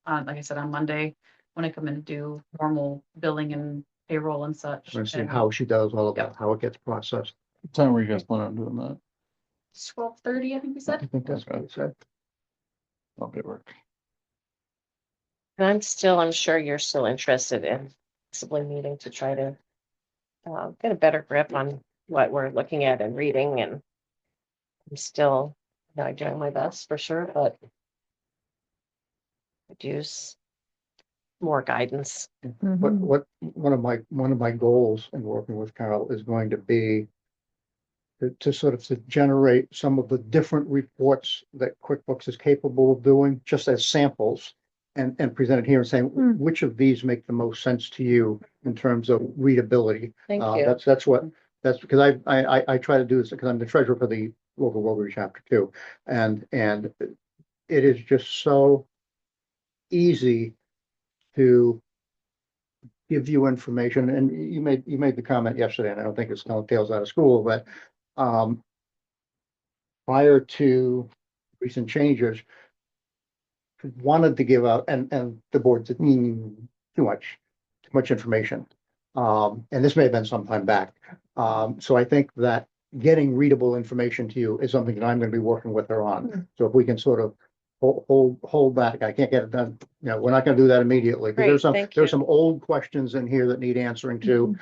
Like I said, on Monday, when I come in to do formal billing and payroll and such. Let's see and how she does all of Yeah. that, how it gets processed. What time were you guys planning on doing that? 12:30, I think we I said. think that's what it said. I'll be at work. And I'm sure you're still interested in possibly meeting to try to get a better grip on what we're looking at and reading, and I'm still, doing my best for sure, but could use more guidance. What, one of my goals in working with Carol is going to be to sort of to generate some of the different reports that QuickBooks is capable of doing, just as samples, and present it here and saying, which of these make the most sense to you in terms of readability? Thank you. That's because I try to do this because I'm the treasurer for the local Rotary chapter too. And it is just so easy to give you information. And you made the comment yesterday, and I don't think it's no tales out of school, but prior to recent changes, wanted to give out, and the board said, too much information. And this may have been some time back. So I think that getting readable information to you is something that I'm going to be working with her on. So if we can sort of hold back, I can't get it done. We're not going to do that immediately. Because Great, thank there's you. some old questions in here that need answering to,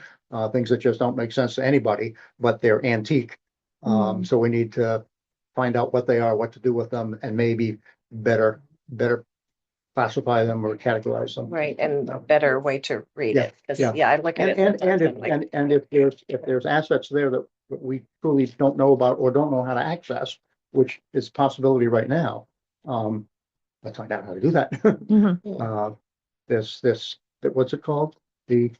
things that just don't make sense to anybody, but they're antique. So we need to find out what they are, what to do with them, and maybe better classify them or categorize them. Right, and a better way to read Yeah, it, because, yeah. I look at it. And sometimes and I'm like, if there's assets there that we truly don't know about or don't know how to access, which is a possibility right now, let's find out how to do that. What's it called? VCF.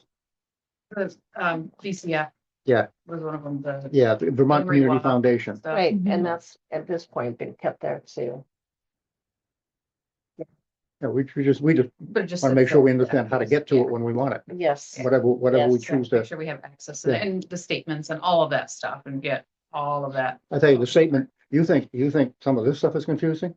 Yeah. Was one of them, the The Vermont Memory Community Walk Foundation. stuff. Right, and that's at this point been kept there too. Yeah, we just But it just want to make sits sure we there. understand how to get to Yeah. it when we want it, Yes, whatever we Yes. choose Make to. sure we have access Yeah. and the statements and all of that stuff and get all of that. I tell you, the statement, you think some of this stuff is confusing?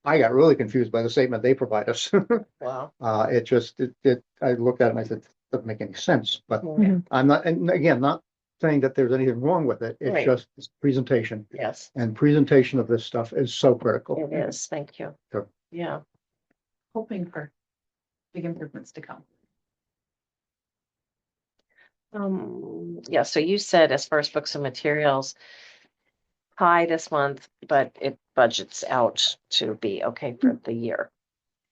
I got really confused by the statement they provide us. wow. I looked at it and I said, doesn't make any sense, but Yeah. I'm not, and again, not saying that there's anything wrong with it. It's Right. just presentation, Yes, and presentation of this stuff is so critical. it is, thank you. Sure. Yeah, Hoping for big improvements to come. yeah, so you said as far as books and materials, high this month, but it budgets out to be okay for the year.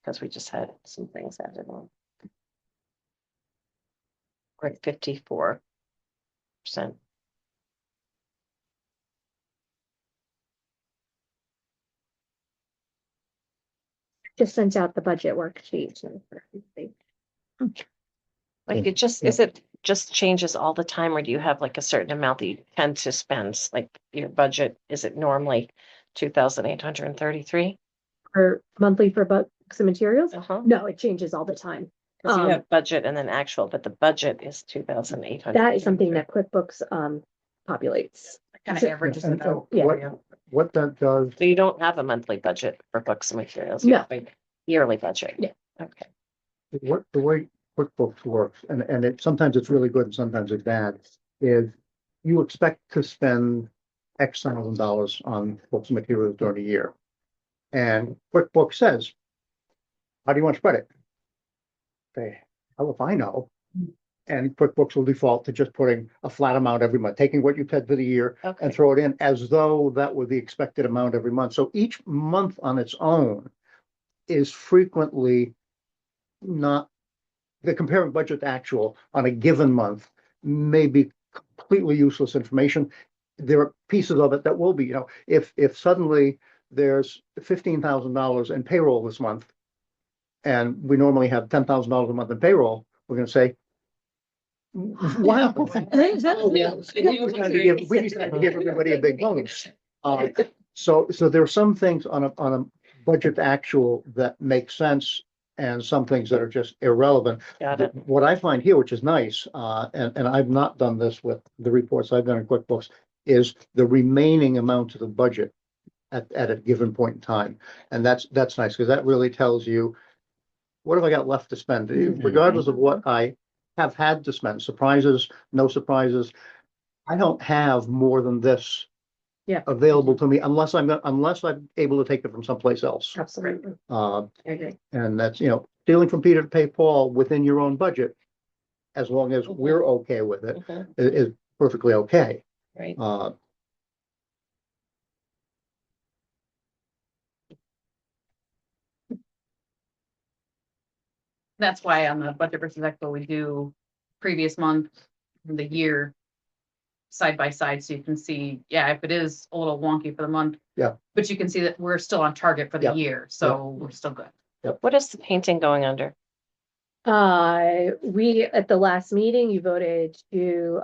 Because we just had some things added on. We're at 54%. Just sent out the budget worksheet. Like it just, is it just changes all the time, or do you have like a certain amount that you tend to spend? Like your budget, is it normally 2,833? For monthly for books and materials? Uh-huh. No, it changes all the time. Because you have budget and then actual, but the budget is 2,800. That is something that QuickBooks populates. Kind of So- averages And it out. Yeah. what that does, So you don't have a monthly budget for books and materials? You No. have a yearly budget? Yeah. Okay. the way QuickBooks works, and sometimes it's really good and sometimes it's bad, is you expect to spend X thousand dollars on books and materials during a year. And QuickBooks says, how do you want to spread it? Say, how if I know? And QuickBooks will default to just putting a flat amount every month, taking what you paid for the year Okay. and throw it in as though that were the expected amount every month. So each month on its own is frequently not, the comparing budget to actual on a given month may be completely useless information. There are pieces of it that will be, if suddenly there's $15,000 in payroll this month, and we normally have $10,000 a month in payroll, we're going to say, wow. We used to give everybody a big bonus. So there are some things on a budget actual that makes sense and some things that are just irrelevant. Got it. What I find here, which is nice, and I've not done this with the reports I've done in QuickBooks, is the remaining amount of the budget at a given point in time. And that's nice, because that really tells you, what have I got left to spend, regardless of what I have had to spend, surprises, no surprises. I don't have more than this Yeah. available to me unless I'm able to take it from someplace else. Absolutely. Uh, I agree. and that's, stealing from Peter to pay Paul within your own budget, as long as we're okay with it, Mhm. is perfectly okay. Right. That's why on the budget versus expo, we do previous month, the year side by side, so you can see, yeah, if it is a little wonky for the month. Yeah. But you can see that we're still on target for the Yeah. year, so we're still good. What is the painting going under? We, at the last meeting, you voted to,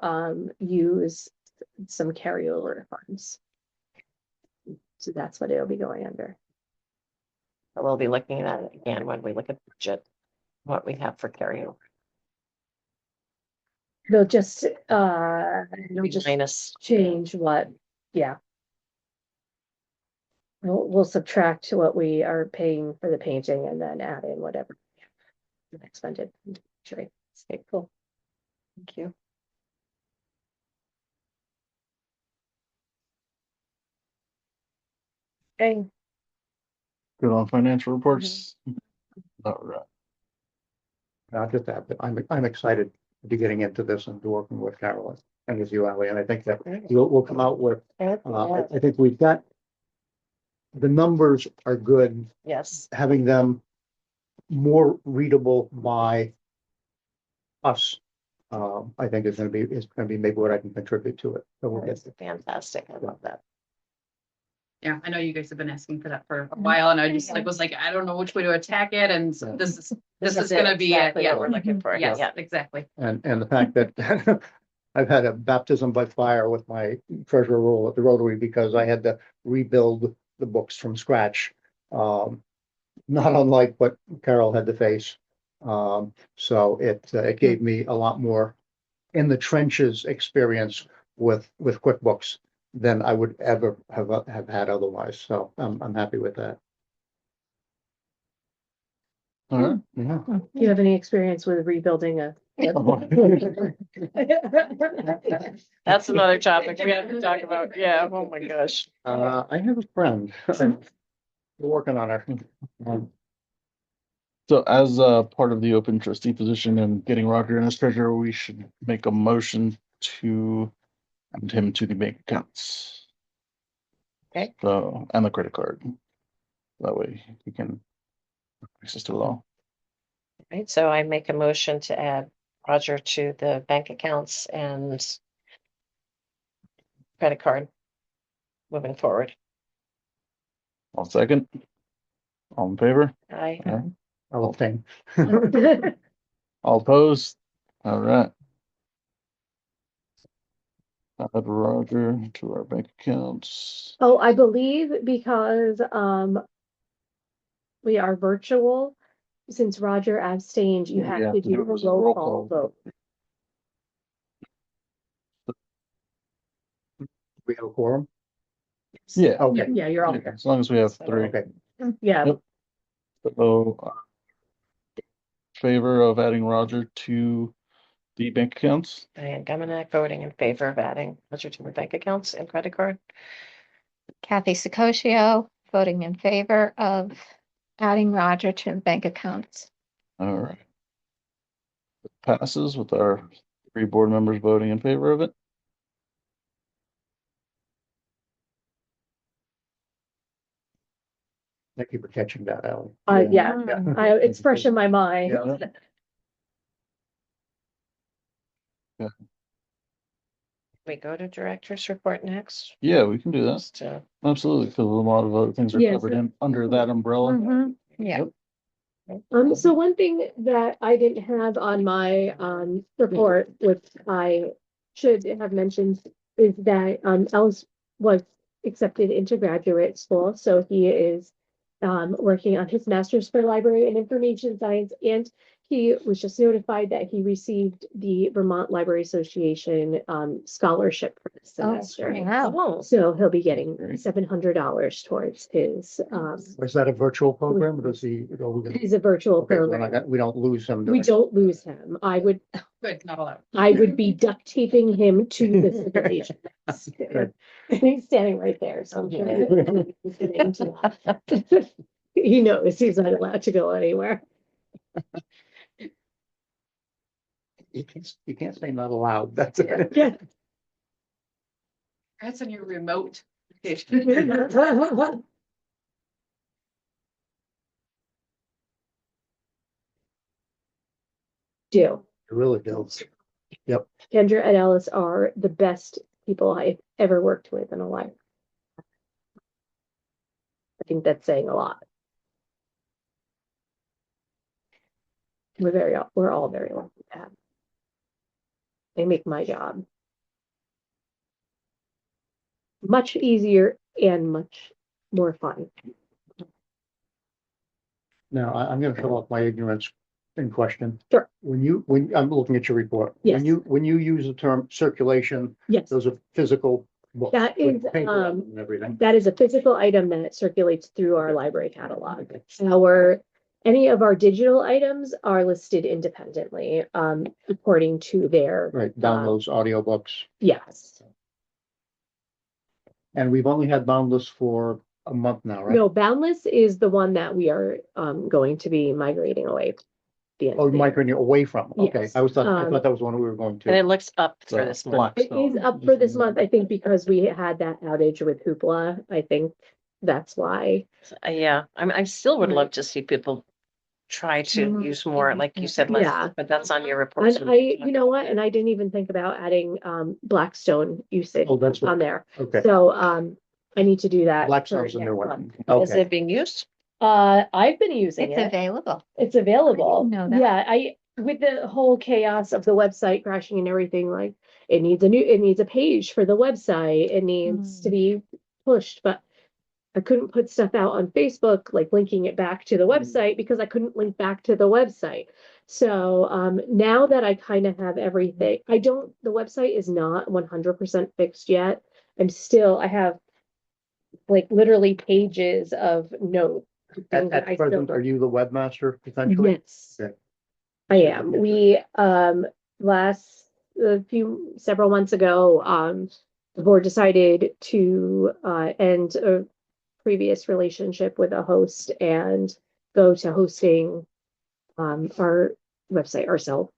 use some carryover funds. So that's what it'll be going under. We'll be looking at it again when we look at the budget, what we have for carryover. They'll just, they'll just Minus, change what, yeah. We'll subtract what we are paying for the painting and then add in whatever expended. Sure. okay, cool. Thank you. Okay, Good on financial reports. All right. Not just that, but I'm excited to be getting into this and to working with Carolyn and with you, Ally, and I think that we'll come out with, I think we've got, the numbers are good, yes, having them more readable by us. I think is gonna be maybe what I can contribute to it. So we'll get that's fantastic. I love that. Yeah, I know you guys have been asking for that for a while, and I just was like, I don't know which way to attack it, and so this is gonna be it, exactly yeah. what we're looking for. Yes, Yeah. exactly. And the fact that I've had a baptism by fire with my treasurer role at the Rotary, because I had to rebuild the books from scratch. Not unlike what Carol had to face. So it gave me a lot more in the trenches experience with QuickBooks than I would ever have had otherwise. So I'm happy with that. All right. Yeah. Do you have any experience with rebuilding a? That's another topic we have to talk about. Yeah, oh my gosh. I have a friend. We're working on her. So as part of the open trustee position and getting Roger in as treasurer, we should make a motion to add him to the bank accounts. Okay. So, and the credit card. That way he can access to it all. Right, so I make a motion to add Roger to the bank accounts and credit card moving forward. I'll second. All in favor? I, I'll abstain. All opposed? All right. Add Roger to our bank accounts. Oh, I believe because, we are virtual, since Roger abstained, you have to do a roll call vote. We have a quorum? Yeah. Okay. Yeah, you're all here. As long as we have three. Okay. Yeah, Yep. So, favor of adding Roger to the bank accounts? Diane Gamenak voting in favor of adding Roger to the bank accounts and credit card. Kathy Sakosio voting in favor of adding Roger to the bank accounts. All right. It passes with our 3 board members voting in favor of it. Thank you for catching that, Ally. yeah, Mm. it's fresh in my mind. Yeah. We go to director's report next. Yeah, we can do that. Just, Absolutely, because a lot of other things are Yes. covered in under that umbrella. Mhm. Yeah. So one thing that I didn't have on my, report, which I should have mentioned, is that, Els was accepted into graduate school, so he is working on his master's for library and information science, and he was just notified that he received the Vermont Library Association scholarship for this Oh, semester. wow. Oh, So he'll be getting $700 towards his Was that a virtual program or does he? he's a virtual Okay, we're not program. gonna- we don't lose him. We during- don't lose him. Good, not allowed. I would be duct taping him to the simulation. Good. And he's standing right there, so I'm sure. He's getting to that. He knows he's not allowed to go anywhere. You can't say not allowed. That's it. Yeah. That's on your remote. Do. It really does. Kendra and Alice are the best people I've ever worked with in a life. I think that's saying a lot. We're all very lucky to have. They make my job much easier and much more fun. Now, I'm gonna show off my ignorance in question. Sure. When I'm looking at your report. Yes. When you use the term circulation, Yes, those are physical books. that with is, paper on them and everything. that is a physical item that circulates through our library catalog. Any of our digital items are listed independently, according to their. Right, downloads, audiobooks, Yes. and we've only had Boundless for a month now, right? No, Boundless is the one that we are, going to be migrating away. The end Oh, of the year. migrating away from, okay, Yes. I thought that was the one we were going and it to. looks up for So, this month. It is up for this month, I think, because we had that outage with Hoopla. I think that's why. Yeah, I still would love to see people try to use more, like you said, less, Yeah. but that's on your report. And you know what, and I didn't even think about adding Blackstone usage Oh, that's what- on there. Okay, So I need to do that. Blackstone's for a new next one. month. Is Okay, it being used? I've been using It's it. available. It's available. I didn't know that. Yeah, with the whole chaos of the website crashing and everything, like it needs a page for the website. It needs to be pushed, but I couldn't put stuff out on Facebook, like linking it back to the website because I couldn't link back to the website. So now that I kind of have everything, the website is not 100% fixed yet. I have like literally pages of notes. things that I at still present, don't- are you the webmaster essentially? Yes. Okay. I am. We, several months ago, the board decided to, end a previous relationship with a host and go to hosting, our website ourselves.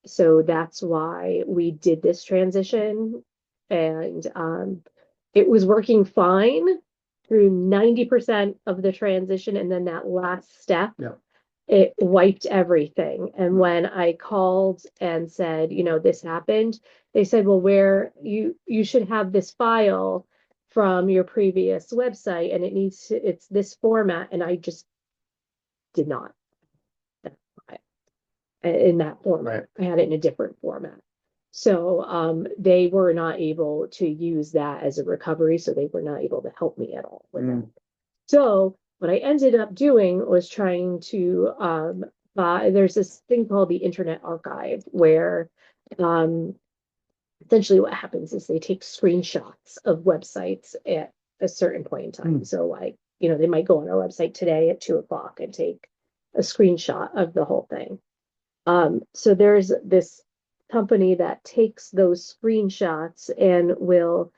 So that's why we did this transition and, it was working fine through 90% of the transition. And then that last step. Yeah. It wiped everything. And when I called and said, this happened, they said, well, you should have this file from your previous website and it's this format. And I just did not. In that format. I had it in a different format. So they were not able to use that as a recovery. So they were not able to help me at all with it. So what I ended up doing was trying to there's this thing called the Internet Archive where essentially what happens is they take screenshots of websites at a certain point in time. So like, they might go on our website today at 2:00 and take a screenshot of the whole thing. So there's this company that takes those screenshots and will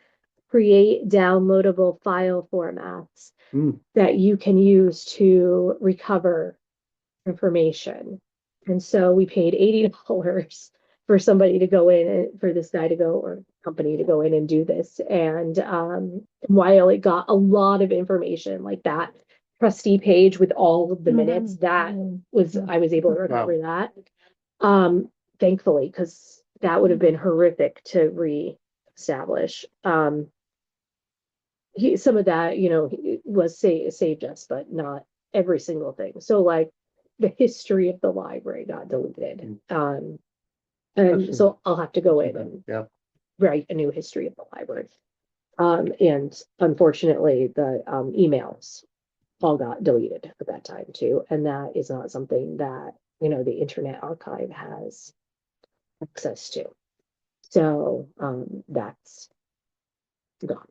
create downloadable file formats that you can use to recover information. And so we paid $80 for somebody to go in and for this guy to go or company to go in and do this. And while it got a lot of information like that trustee page with all of the minutes, I was able to recover that. Thankfully, because that would have been horrific to reestablish. Some of that, was saved us, but not every single thing. So like the history of the library got deleted. And so I'll have to go in and write a new history of the library. And unfortunately, the emails all got deleted at that time too, and that is not something that, you know, the Internet Archive has access to. So, that's gone.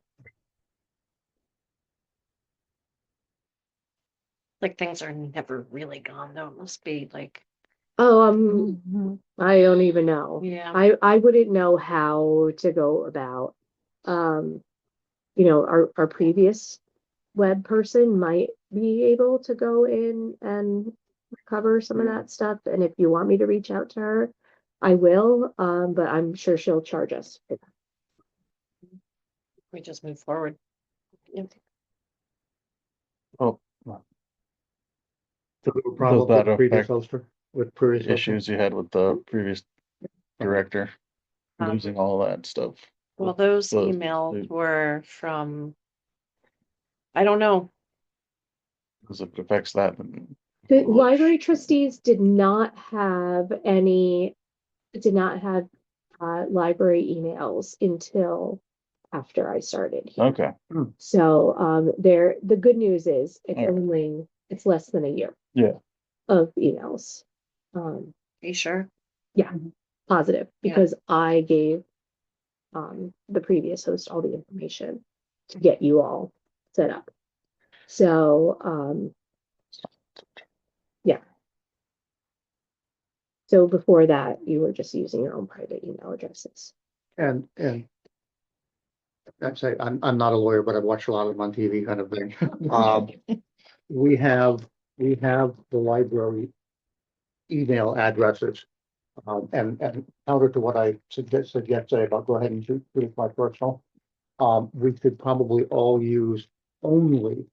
Like things are never really gone though. It must be like, Oh, Mhm. I don't even know. yeah. I wouldn't know how to go about, you know, our previous web person might be able to go in and cover some of that stuff. And if you want me to reach out to her, I will, but I'm sure she'll charge us for that. We just move forward. Oh, So we were problem that with the previous affect hoster, with previous hoster? issues you had with the previous director, losing all that stuff. Well, those The- emails were from, I don't know. Because if it affects that, then The library trustees did not have library emails until after I started here. okay, So, the good news is Alright. it's less than a year. Yeah. Of emails. Are you sure? Positive, Yeah. because I gave, the previous host all the information to get you all set up. So, yeah. So before that, you were just using your own private email addresses. And I'd say, I'm not a lawyer, but I've watched a lot of them on TV kind of thing. We have the library email addresses. And counter to what I suggested yesterday about go ahead and do my personal. We could probably all use only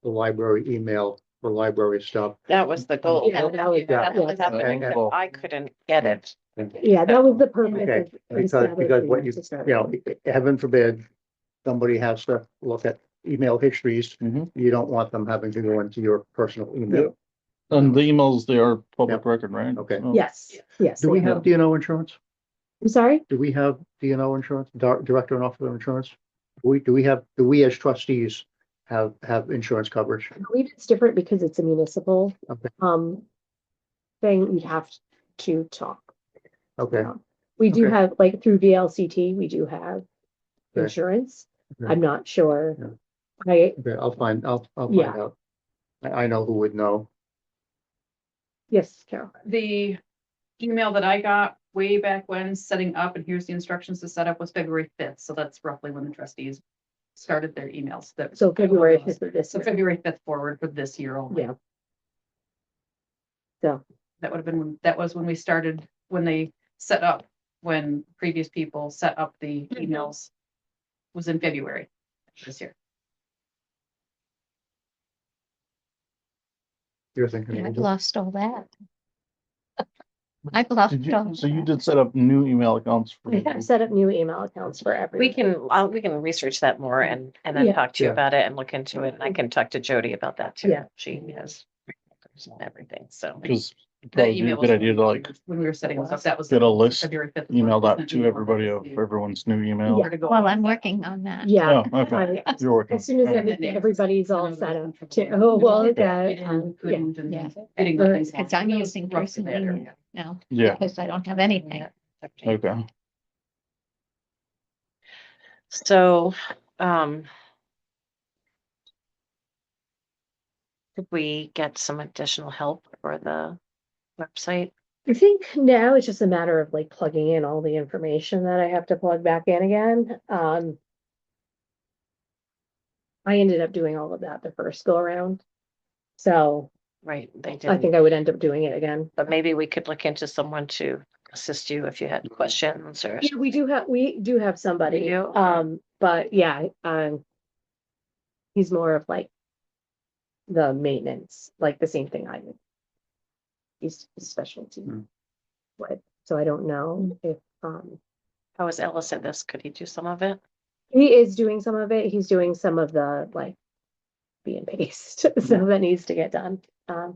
the library email for library stuff. That was the goal. Yeah, that was- That's what yeah. happened, And- but I couldn't get it. Yeah, that was the purpose Okay, of because what you, to start you know, with. heaven forbid, somebody has to look at email histories. Mhm. You don't want them having to go into your personal email. And the emails, they are public Yep. record, right? Okay. Oh, Yes, yes. Do we they have are. D&O insurance? I'm sorry? Do we have D&O insurance, director and officer insurance? Do we as trustees have insurance coverage? I believe it's different because it's a municipal, Okay. thing. You'd have to talk. Okay, We do Okay. have, like, through VLCT, we do have Okay. insurance. Okay. I'm not sure. Yeah. I, I'll find Yeah. out. I know who would know. yes, Carol. The email that I got way back when setting up, and here's the instructions to set up, was February 5th. So that's roughly when the trustees started their emails. So February 5th of this So year. February 5th forward for this year only. Yeah. So, That would have been, that was when we started, when they set up, when previous people set up the emails. Was in February this year. You're thinking. I've lost all that. I've lost Did all you, so you that. did set up new email accounts for? I have set up new email accounts for everyone. We can research that more and then Yeah. talk to you Yeah. about it and look into it. And I can talk to Jody about that too. Yeah. She has and everything, so. Because The probably be a email good was idea to like when we were setting this up, that was. get a list, February 5th. email that to everybody of everyone's new email. Yeah. Well, I'm working on that. Yeah. Oh, okay, I- you're working. As soon as everybody's all set up to, oh, well, that, Yeah. Getting the things. Because I'm using personal email now, Yeah, because I don't have anything. okay. So, could we get some additional help for the website? I think now it's just a matter of like plugging in all the information that I have to plug back in again. I ended up doing all of that the first go around. So Right, they I did, think I would end up doing it again. but maybe we could look into someone to assist you if you had questions or. Yeah, we do have somebody, We do? but yeah, he's more of like the maintenance, like the same thing I did. He's his specialty. Hmm. What, so I don't know if, How is Ellis at this? Could he do some of it? he is doing some of it. He's doing some of the like be and paste stuff that needs to get done. I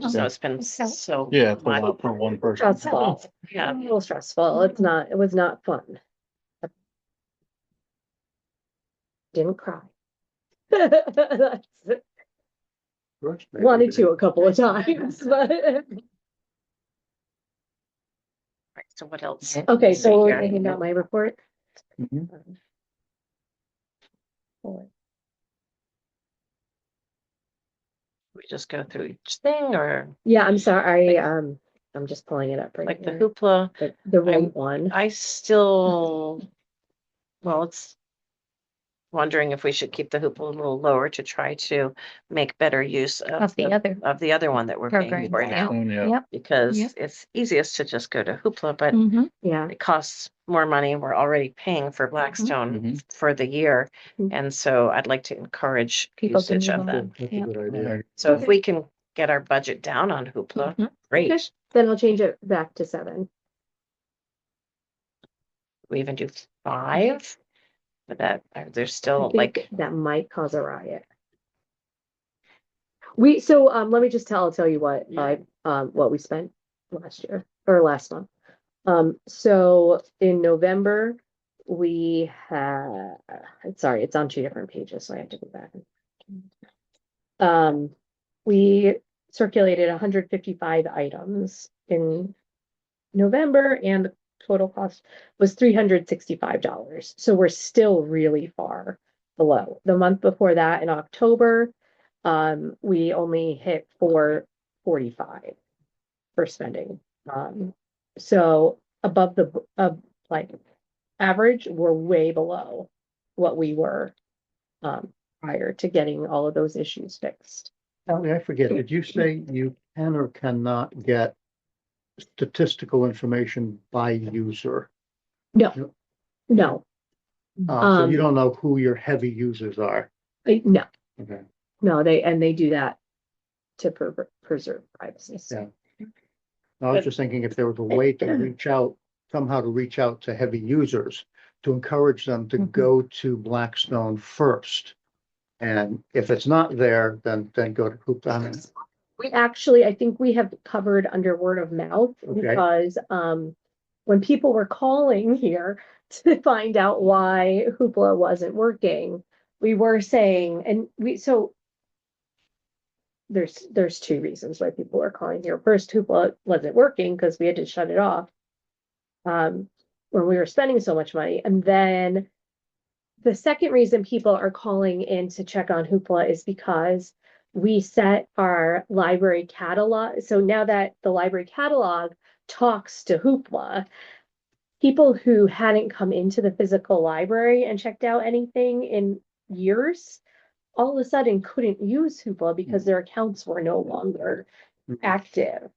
just know it's been So- so. Yeah, it's a much. lot for one person. Stressful. Yeah. A little stressful. It was not fun. Didn't cry. That's wanted to a couple of times, but. Right, so what else? Okay, so we're Yeah. thinking about my report. Mhm. We just go through each thing, or Yeah, I'm sorry, I'm just pulling it up right like the here. hoopla? The right I'm- one. I still, well, it's wondering if we should keep the hoopla a little lower to try to make better use Of the other one that we're paying program, for yeah. now. Yeah. Yep. Because Yep. it's easiest to just go to hoopla, but Mhm. Yeah, it costs more money. We're already paying for Blackstone Mhm. for the year. Mhm. And so I'd like to encourage People to usage move of that. on. That's a Yeah. good idea. So if we can get our budget down on hoopla, Mhm. great. Okay. Then I'll change it back to 7. We even do 5. But that, there's I still think like, that might cause a riot. Let me just tell you what we spent last year or last month. So in November, we had, sorry, it's on 2 different pages, so I have to go back. We circulated 155 items in November, and the total cost was $365. So we're still really far below. The month before that, in October, we only hit 445 for spending. So above the like average, we're way below what we were prior to getting all of those issues fixed. Ellie, I forget, did you say you can or cannot get statistical information by user? No. So you Um, don't know who your heavy users are? No, Okay. no, they do that to preserve privacy. Yeah. I was just thinking if there was a way to somehow to reach out to heavy users, to encourage them to Mhm. go to Blackstone first. And if it's not there, then go to Hoopla. I think we have covered under word of mouth Okay. because when people were calling here to find out why Hoopla wasn't working, we were saying, there's 2 reasons why people are calling here. First, Hoopla wasn't working because we had to shut it off when we were spending so much money. And then the second reason people are calling in to check on Hoopla is because we set our library catalog. So now that the library catalog talks to Hoopla, people who hadn't come into the physical library and checked out anything in years, all of a sudden couldn't use Hoopla because their accounts were no longer active.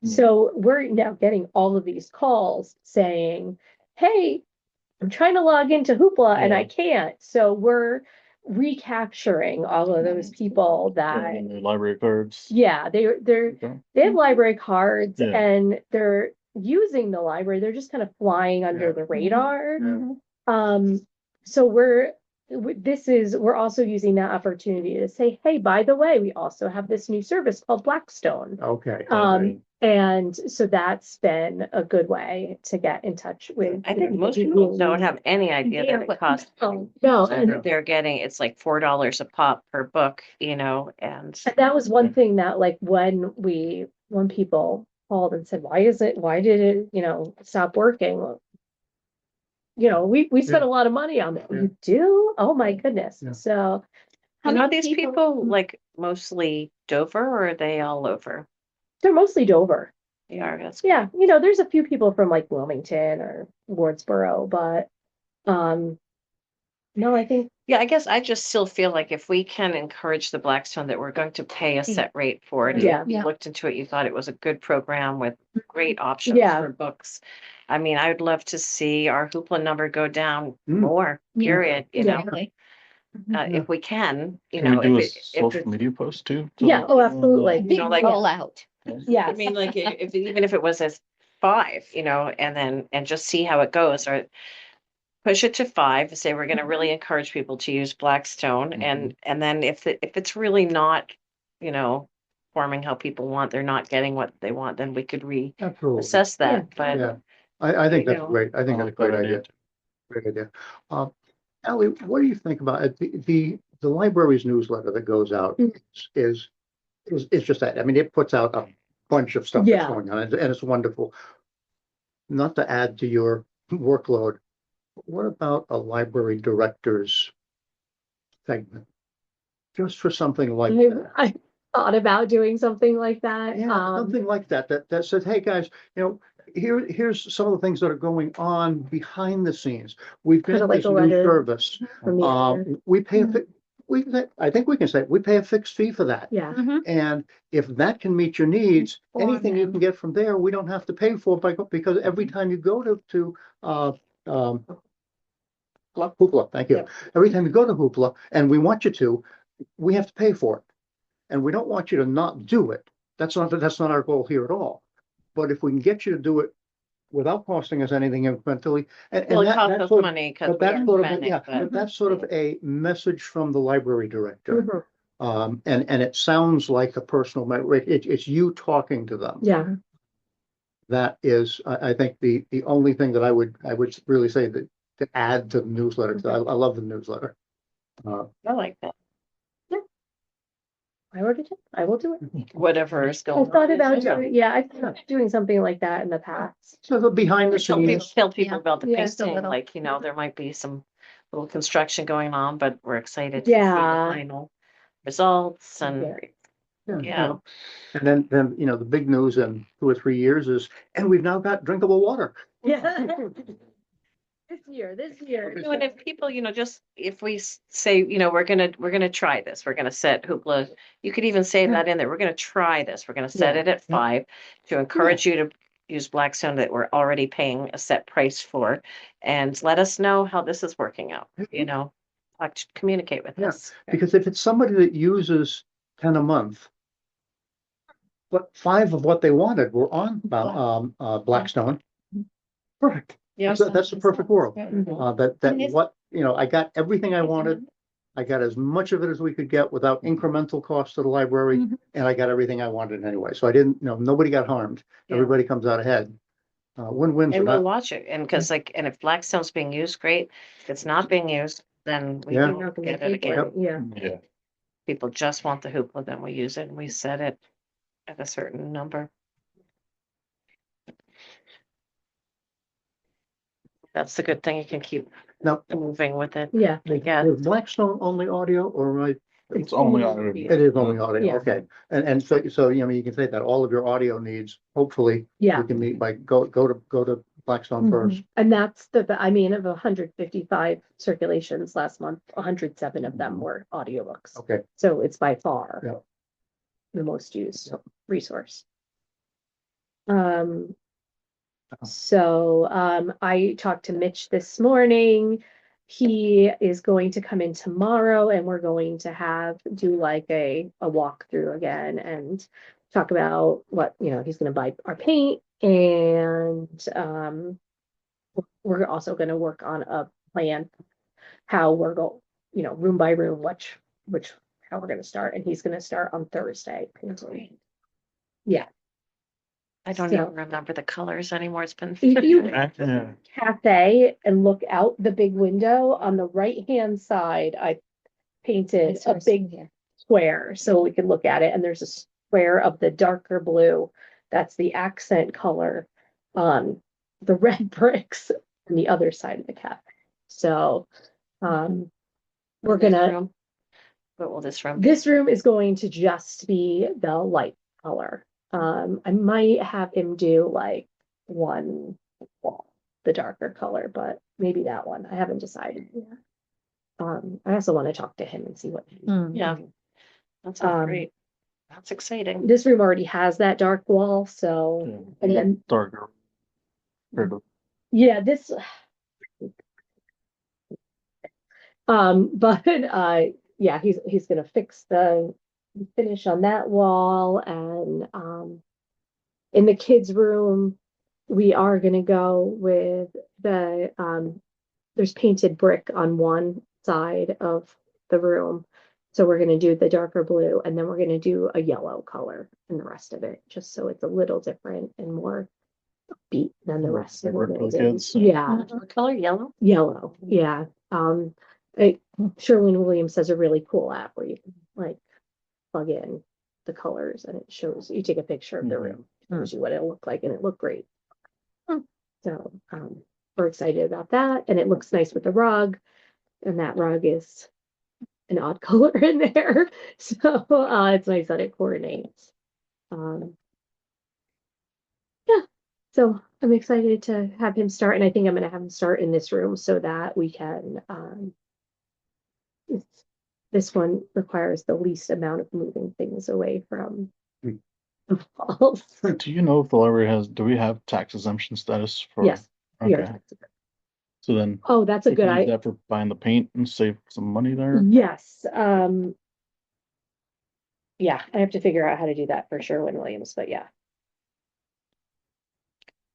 So we're now getting all of these calls saying, hey, I'm trying to log into Hoopla and I can't. So we're recapturing all of those people that, And the library cards. yeah, they Okay. have library cards Yeah. and they're using the library. They're just kind of flying under the radar. So we're also using that opportunity to say, hey, by the way, we also have this new service called Blackstone. Okay. And so that's been a good way to get in touch with. I think most people don't have any idea that it costs. No, and They're getting, it's like $4 a pop per book, and and that was one thing that like when people called and said, why did it, stop working? We spent a lot of money on it. Yeah. You do? Oh my goodness. Yeah. So And how are many these people like mostly Dover, or are they all over? They're mostly Dover. They are, that's Yeah, there's a few people from like Wilmington or Wardsboro, but no, I think Yeah, I guess I just still feel like if we can encourage the Blackstone that we're going to pay a set rate for it. Yeah. If you looked into it, you thought it was a good program with great options Yeah. for books. I mean, I would love to see our Hoopla number go down Mm. more, Yeah. period, Exactly. if we can, Can we do a if social media post too? Yeah, oh, absolutely. Big like- rollout. I Yes. mean, like, even if it was as 5, and just see how it goes, or push it to 5, say we're gonna really encourage people to use Blackstone, and then if it's really not, forming how people want, they're not getting what they want, then we could Absolutely. reassess that, but Yeah. I think You that's know. great. I think I that's a like great that idea. idea. Great idea. Ellie, what do you think about it? The the library's newsletter that goes out is just that. I mean, it puts out a bunch of stuff that's Yeah. going on, and it's wonderful. Not to add to your workload, what about a library director's segment? Just for something like that. I thought about doing something like that. Yeah, something like that, that says, hey, guys, here's some of the things that are going on behind the scenes. We've Kinda got like this a new letter service. from the editor. We pay, I think we can say, we pay a fixed fee for that. Yeah, And if that can meet your needs, For anything you them. can get from there, we don't have to pay for because every time you go to Hoopla, thank you. Yep. Every time you go to Hoopla, and we want you to, we have to pay for it. And we don't want you to not do it. That's not our goal here at all. But if we can get you to do it without costing us anything incrementally, and Well, it that- costs that's us sort of- money because but we that's are sort of, spending, yeah, but but that's sort of a message from the library director. Mhm. And it sounds like a personal, it's you talking to them. Yeah, That is, I think the only thing that I would really say that to add to the newsletter, 'cause I love the newsletter. I like that. I already did. I will do it. Whatever is I going on. thought about Yeah. doing, yeah, I thought about doing something like that in the past. So the behind the Tell people, scenes, tell people Yeah. about the Yeah, just a pasting, little. like, there might be some little construction going on, but we're excited to see the Yeah. final results and, Yeah. yeah. and then, the big news in 2 or 3 years is, and we've now got drinkable water. Yeah. This year. And if people, just, if we say, we're gonna try this, we're gonna set Hoopla, you could even say that in there, we're gonna try this, we're gonna set Yeah. it at 5 to encourage you to use Blackstone that we're already paying a set price for, and let us know how this is working out, communicate with Yeah. us. Because if it's somebody that uses 10 a month, but 5 of what they wanted were on Blackstone. Perfect. Yeah. That's the perfect world. Mhm. I got everything I wanted. I got as much of it as we could get without incremental cost to the library, and I got everything I wanted anyway. So I didn't, nobody got harmed. Yeah. Everybody comes out ahead. Win-win for And we'll that. watch it, and because and if Blackstone's being used, great, if it's not being used, then we Yeah. You're won't not gonna get pay it for again. it. Yeah. Yeah. People just want the Hoopla, then we use it and we set it at a certain number. That's the good thing, you can keep Now, moving with it. Yeah. Yeah. is Blackstone only audio or It's only on. it is only audio? Yeah. Okay. And so, you can say that all of your audio needs, hopefully, Yeah. you can meet by go to Blackstone first. Mhm. And that's of 155 circulations last month, 107 of them were audiobooks. Okay. So it's by far Yeah. the most used Yep. resource. So I talked to Mitch this morning. He is going to come in tomorrow and we're going to do like a walkthrough again and talk about what, he's gonna buy our paint and we're also gonna work on a plan, how we're going, room by room, how we're gonna start, and he's gonna start on Thursday. Yeah. I don't So- even remember the colors anymore. It's been. If you Yeah. cafe and look out the big window on the right-hand side, I painted a big square so we could look at it, and there's a square of the darker blue. That's the accent color on the red bricks on the other side of the cafe. So, we're gonna, What will this room? be? this room is going to just be the light color. I might have him do like one wall, the darker color, but maybe that one. I haven't decided yet. I also want to talk to him and see what. Yeah. That sounds Um, great. That's exciting. This room already has that dark wall, so, and then, Darker. yeah, this. But, yeah, he's gonna fix the finish on that wall and, in the kids' room, we are gonna go with there's painted brick on one side of the room. So we're gonna do the darker blue and then we're gonna do a yellow color in the rest of it, just so it's a little different and more upbeat than the rest of the More for the building. kids. Yeah, What color? Yellow? yellow, yeah. Sherwin-Williams has a really cool app where you can like plug in the colors and it shows, you take a picture of the Mhm. room, shows you what it'll look like, and it looked great. So, we're excited about that, and it looks nice with the rug, and that rug is an odd color in there, so, it's nice that it coordinates. Yeah, so I'm excited to have him start, and I think I'm gonna have him start in this room so that we can, this one requires the least amount of moving things away from Hmm. the walls. Do you know if the library has, do we have tax exemption status for? Yes. we are Okay, taxable. so then Oh, that's a we can good use idea. that for buying the paint and save some money there. Yes, yeah, I have to figure out how to do that for Sherwin-Williams, but yeah.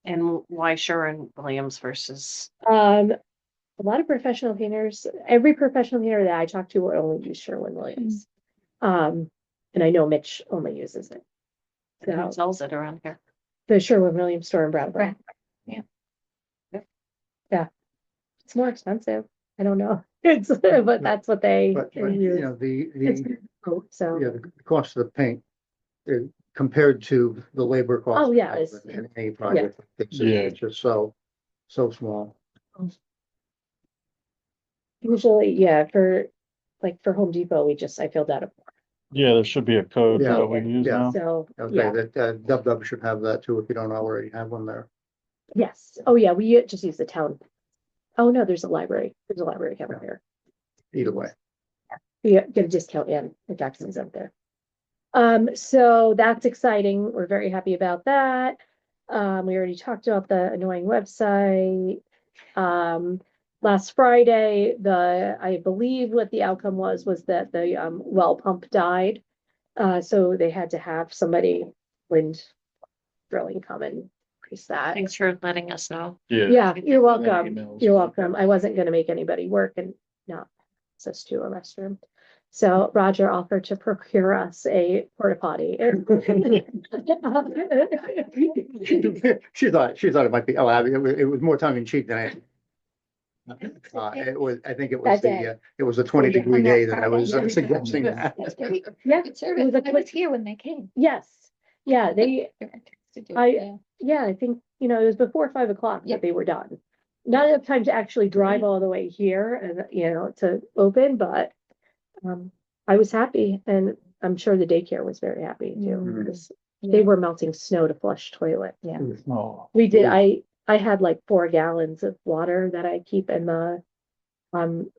And why Sherwin-Williams versus, A lot of professional painters, every professional painter that I talk to will only use Sherwin-Williams. And I know Mitch only uses it. who So sells it around here? the Sherwin-Williams store in Brattleboro. Yeah. Yeah. It's more expensive. I don't know. It's, but that's what they But, you use. know, It's so, yeah, the cost of the paint compared to the labor cost. Oh, yeah, it's- In any project, Yeah. it's just so small. usually, yeah, for Home Depot, I filled out a form. Yeah, there should be a code Yeah, that we use yeah. now. So, Okay, yeah, that, Dub should have that too, if you don't already have one there. yes. Oh, yeah, we just use the town. Oh, no, there's a library. There's a library account here. Either way. You get a discount in if Jackson's up there. So that's exciting. We're very happy about that. We already talked about the annoying website. Last Friday, I believe what the outcome was that the well pump died. So they had to have somebody, wind drilling, come and increase that. Thanks for letting us know. Yeah, you're welcome. Emails. You're welcome. I wasn't gonna make anybody work and not access to a restroom. So Roger offered to procure us a porta potty. She thought it might be, it was more tongue in cheek than I. I think it was That day. it was a 20-degree day that I was Yeah. suggesting that. Yeah, Good it service. was a I quick- was here when they came. yes, yeah, they, To do it, I- yeah. yeah, I think, it was before 5 o'clock Yeah. that they were done. Not enough time to actually drive all the way here and, to open, but, I was happy, and I'm sure the daycare was very happy too. Mhm. because They were melting snow to flush toilet. Yeah. Oh, We did, Ooh. I had like 4 gallons of water that I keep in the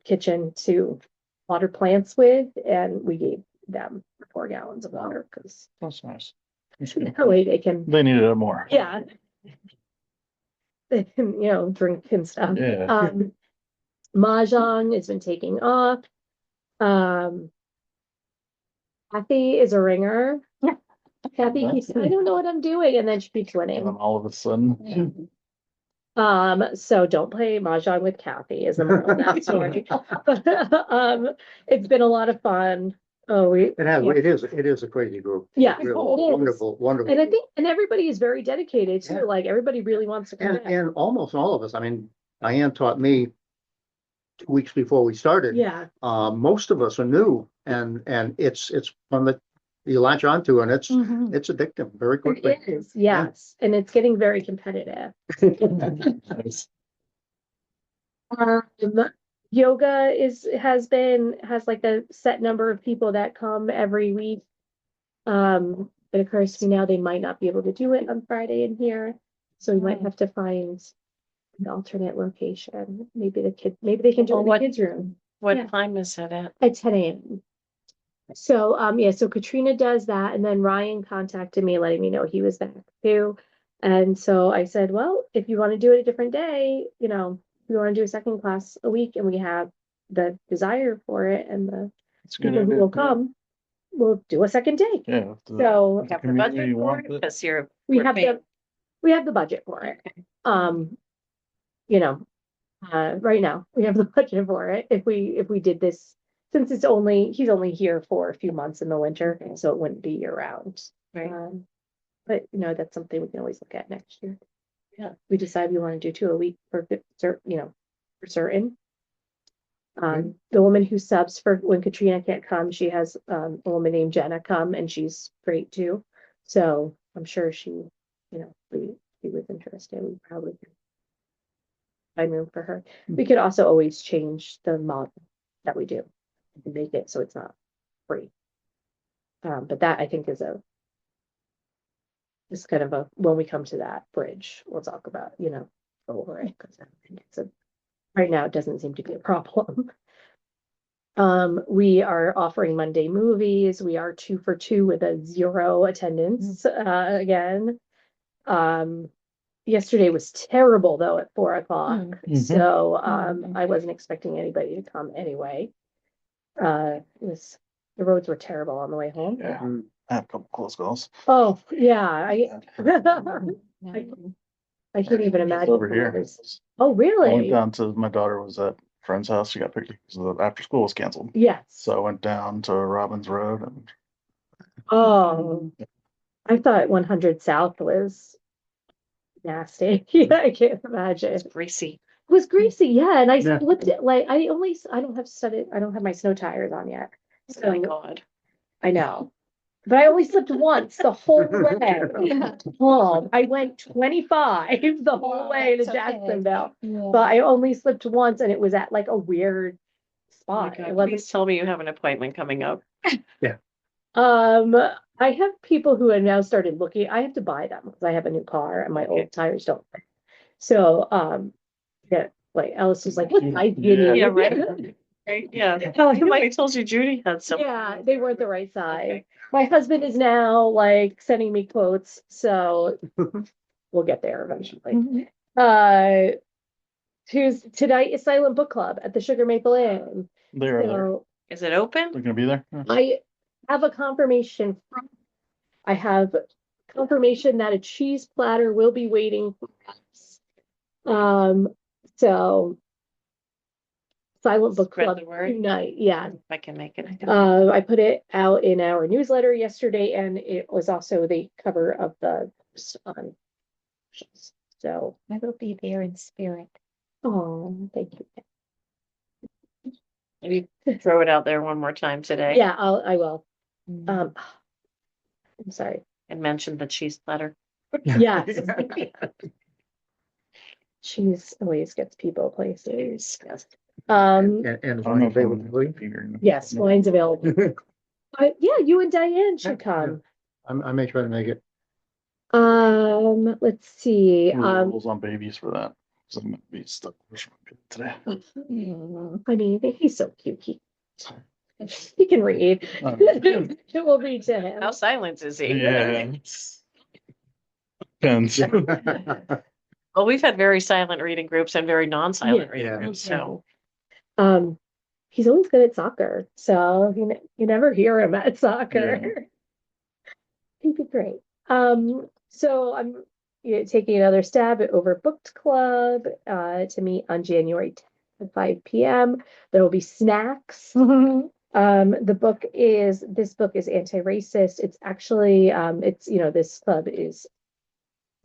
kitchen to water plants with, and we gave them 4 gallons of water because that's nice. That's good. that way they can, They needed it more. yeah. They can, drink and stuff. Yeah. Mahjong has been taking off. Kathy is a ringer. Yeah. Kathy keeps, I don't know what I'm doing, and then she keeps And winning. then all of a sudden, So don't play Mahjong with Kathy is the moral of that story. It's been a lot of fun. Oh, It is a crazy group. Yeah, Really it is. wonderful, wonderful. And I think, everybody is very dedicated Yeah. too, like, everybody really wants to come back. And almost all of us, I mean, Diane taught me 2 weeks before we started. Yeah, Most of us are new, and it's one that you latch onto, and it's Mhm. addictive very quickly. it is, yes, and it's getting very competitive. nice. Um, yoga has like a set number of people that come every week. It occurs to me now they might not be able to do it on Friday in here, so we might have to find an alternate location. Maybe they can do it in the What- kids' room What Yeah. time is it at? at 10 a.m. So, so Katrina does that, and then Ryan contacted me, letting me know he was back too. And so I said, well, if you want to do it a different day, you want to do a second class a week, and we have the desire for it, and the It's a good people who idea. will come, we'll do a second day. Yeah. if the- So if the Have the community budget for wants it? it. Because you're. we we're have paying- we have the budget for it. Right now we have the budget for it. If we did this, since he's only here for a few months in the winter, so it wouldn't be year round. Right. But that's something we can always look at next year. Yeah. We decide we want to do 2 a week for certain. The woman who subs for when Katrina can't come, she has a woman named Jenna come, and she's great too. So I'm sure she, she was interested. We probably could find room for her. We could also always change the model that we do and make it so it's not free. But that I think is kind of when we come to that bridge, we'll talk about, over it, because I think right now it doesn't seem to be a problem. We are offering Monday movies. We are 2 for 2 with a 0 attendance again. Yesterday was terrible though at 4 o'clock. So I wasn't expecting anybody to come anyway. The roads were terrible on the way home. Yeah, I have a couple close calls. Oh, yeah, I can't even imagine. Over here. Oh, I went really? down to, my daughter was at a friend's house. She got picked because after school was canceled. Yes. So I went down to Robbins Road and Oh, I thought 100 South was nasty. Yeah, I can't imagine. It's greasy. It was greasy, yeah, and I Yeah. slipped it, like, I don't have my snow tires on yet. Oh my So, God. I know. But I only slipped once the whole way home. I went 25 the whole way to that's okay. Jacksonville. But I only slipped once, and it was at like a weird Oh my spot. It God. wasn't. Please tell me you have an appointment coming up. I have people who have now started looking. I have to buy them because I have a new car and my Okay. old tires don't fit. So, yeah, like Alice was like, "What size do you need?" Yeah, right. Right, yeah. I told you Judy had some. Yeah, they weren't the right size. Okay. My husband is now like sending me quotes, so we'll get there eventually. Tonight is Silent Book Club at the Sugar Maple Inn. they're there. So Is it open? They're gonna be there. Yeah. I have a confirmation. I have confirmation that a cheese platter will be waiting for us. So Silent Book Spread Club the word. tonight, yeah. If I can make it. I put it out in our newsletter yesterday, and it was also the cover of the on. So, I will be there in spirit. oh, thank you. Maybe throw it out there one more time today. Yeah, I will. I'm sorry. And mention the cheese platter. Yes. Cheese always gets people places. Yes. And I don't know wine if I'm availability. figuring. Yes, wine's available. Yeah, you and Diane should come. I may try to make it. Let's see. What are the rules on babies for that? 'Cause I'm gonna be stuck with my kid today. I mean, he's so cute. He can read. It will read to him. How silent is he? Yeah. Depends. Well, we've had very silent reading groups and very non-silent Yeah. reading Yeah. groups, so. He's always good at soccer, so you never hear him at soccer. He'd be great. So I'm taking another stab at Overbooked Club to meet on January 10th at 5 p.m. There will be snacks. This book is anti-racist. It's actually this club is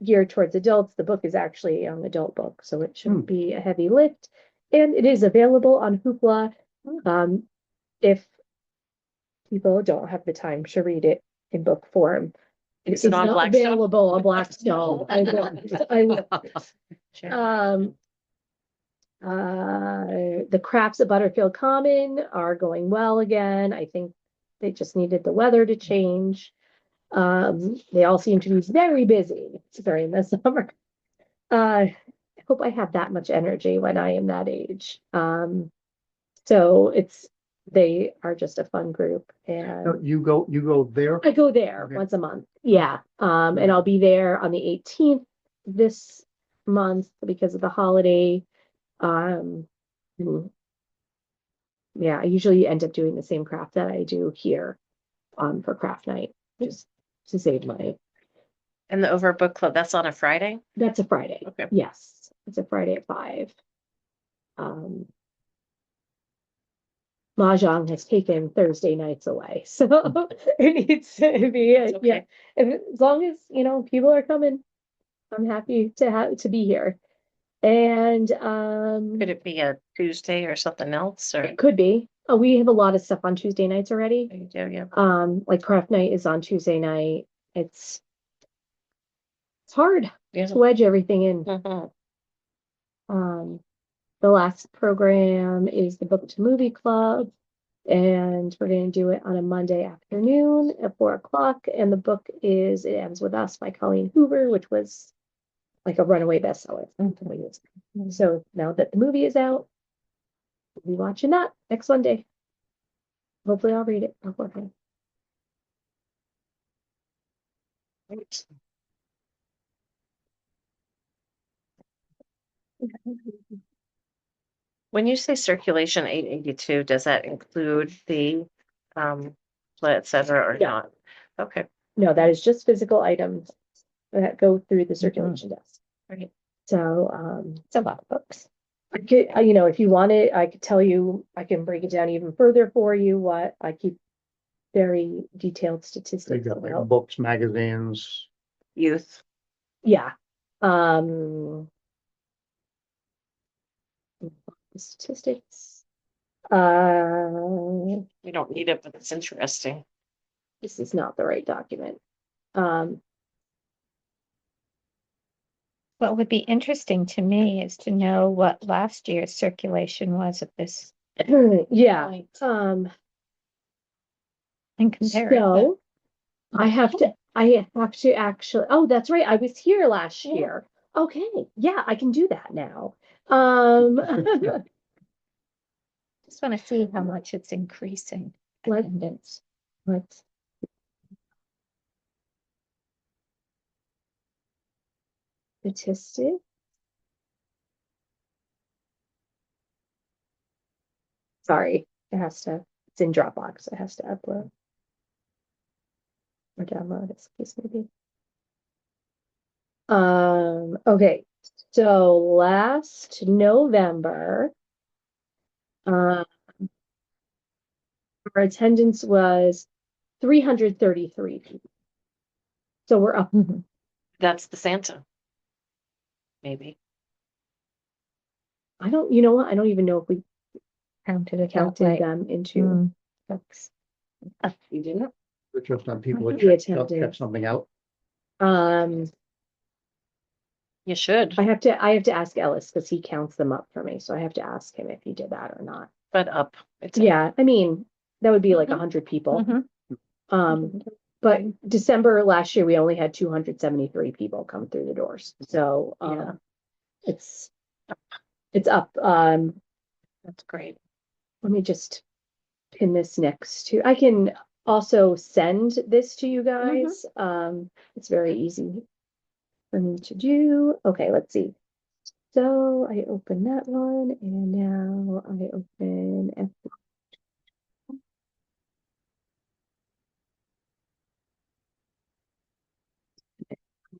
geared towards adults. The book is actually a young adult book, so it shouldn't be a heavy lift. And it is available on Hoopla. If people don't have the time to read it in book form, Is it on not Blackstone? available on Blackstone. The crafts at Butterfield Common are going well again. I think they just needed the weather to change. They all seem to be very busy during the summer. I hope I have that much energy when I am that age. So they are just a fun group, No, and you go there. I go there Okay. once a month. Yeah. And I'll be there on the 18th this month because of the holiday. Yeah, I usually end up doing the same craft that I do here for craft night, just to save money. And the Overbook Club, that's on a Friday? That's a Friday. Okay. Yes, it's a Friday at 5. Mahjong has taken Thursday nights away, so it needs to be It's okay. as long as people are coming, I'm happy to be here. And, Could it be a Tuesday or something else, or? it could be. Oh, we have a lot of stuff on Tuesday nights already. You do, yeah. Like craft night is on Tuesday night. It's hard Yeah. to wedge everything in. Mhm. The last program is the Book to Movie Club, and we're going to do it on a Monday afternoon at 4 o'clock. And the book is It Ends With Us by Colleen Hoover, which was like a runaway bestseller. So now that the movie is out, we'll be watching that next Monday. Hopefully, I'll read it beforehand. Right. When you say circulation 882, does that include the et cetera, or Yeah. not? Okay, No, that is just physical items that go through the circulation desk. Right. So, It's a lot of books. I could, if you want it, I could tell you, I can break it down even further for you, what I keep very detailed They statistics got like about. books, magazines. youth. Yeah. Statistics. We don't need it, but it's interesting. This is not the right document. What would be interesting to me is to know what last year's circulation was at this Yeah, point um, and compare it. so I have to actually, oh, that's right, I was here last Yeah. year. Okay, yeah, I can do that now. Just want to see how much it's increasing Let- attendance. Let's. Statistic. Sorry, it's in Dropbox, it has to upload. Or download, excuse me. Okay, so last November, our attendance was 333 people. So we're up. That's the Santa. Maybe. You know what? I don't even know if we Counted it that counted way. them into Mm. books. You didn't? It's just on people that We check attended. something out. You should, I have to ask Ellis because he counts them up for me. So I have to ask him if he did that or not. but up. It's up. Yeah, I mean, that would be like Mhm. 100 people. Mhm. But December last year, we only had 273 people come through the doors. So, Yeah. it's up. That's great. Let me just pin this next to, I can also send this to you guys. It's very easy for me to do. Okay, let's see. So I open that one and now I open F.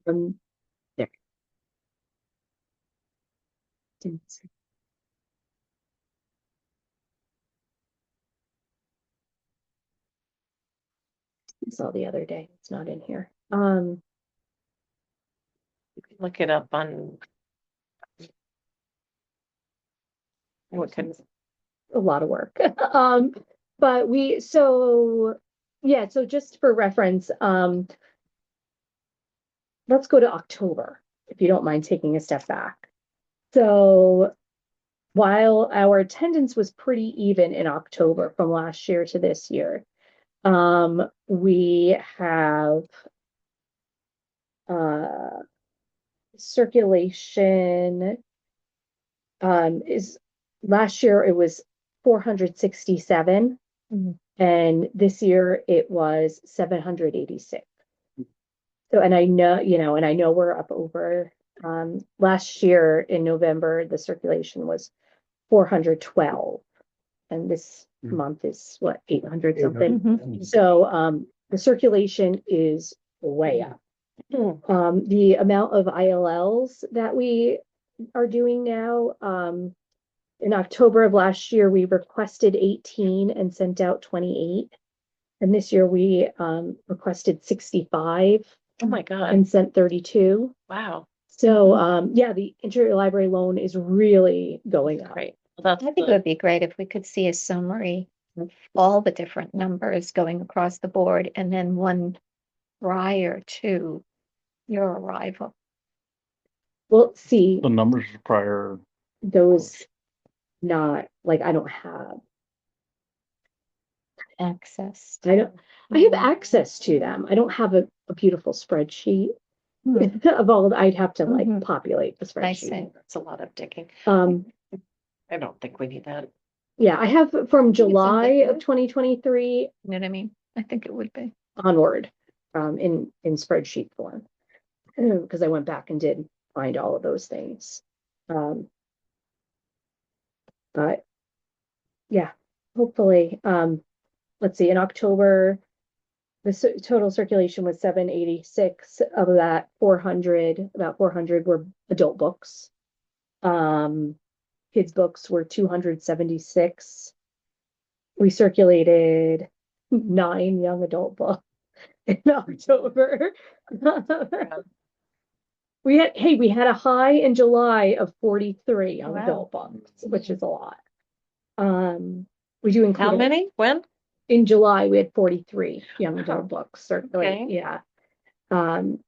There. I saw the other day. It's not in here. You can look it up on. What could, A lot of work. But so just for reference, let's go to October, if you don't mind taking a step back. So while our attendance was pretty even in October from last year to this year, we have circulation is last year it was 467 and this year it was 786. So, and I know we're up over, last year in November, the circulation was 412. And this month is what, 800 something? So, the circulation is way up. The amount of ILLs that we are doing now, in October of last year, we requested 18 and sent out 28. And this year we requested 65 oh my God, and sent 32. wow. So, yeah, the interlibrary loan is really going up. Right. Well, I think it would be great if we could see a summary of all the different numbers going across the board and then one prior to your arrival. Well, see, The numbers prior, those not, like, I don't have, Access. I don't, I have access to them. I don't have a beautiful spreadsheet Hmm, of all, I'd have to like Mhm. populate the I spreadsheet. see. That's a lot of digging. Um, I don't think we need that. yeah, I have from July of indicative. 2023 You know what I mean? I think it would be. onward, in spreadsheet form. Because I went back and did find all of those things. But yeah, hopefully, let's see, in October, the total circulation was 786. Of that, 400, about 400 were adult books. Kids' books were 276. We circulated 9 young adult books in October. We had a high in July of 43 young Wow. adult books, which is a lot. We do include How many? When? in July, we had 43 young adult books circulate, Okay. yeah. when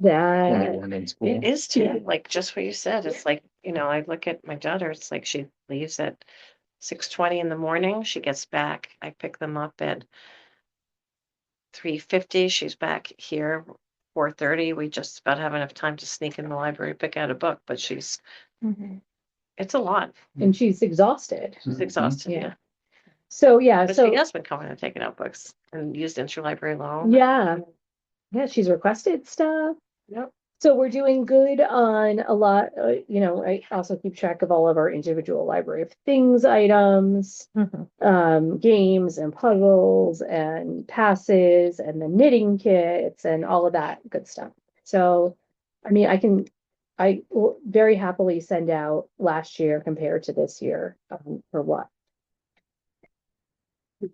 That, they weren't in school. It is too, like just what you said. It's like, I look at my daughter, it's like she leaves at 6:20 in the morning. She gets back. I pick them up at 3:50. She's back here 4:30. We just about have enough time to sneak in the library, pick out a book, but Mhm. it's a lot. and she's exhausted. She's exhausted, Yeah. yeah. So, yeah, But so, she has been coming and taking out books and used interlibrary loan. yeah, she's requested stuff. Yep. So we're doing good on a lot, I also keep track of all of our individual library of things items, Mhm. games and puzzles and passes and the knitting kits and all of that good stuff. So, I mean, I will very happily send out last year compared to this year, for what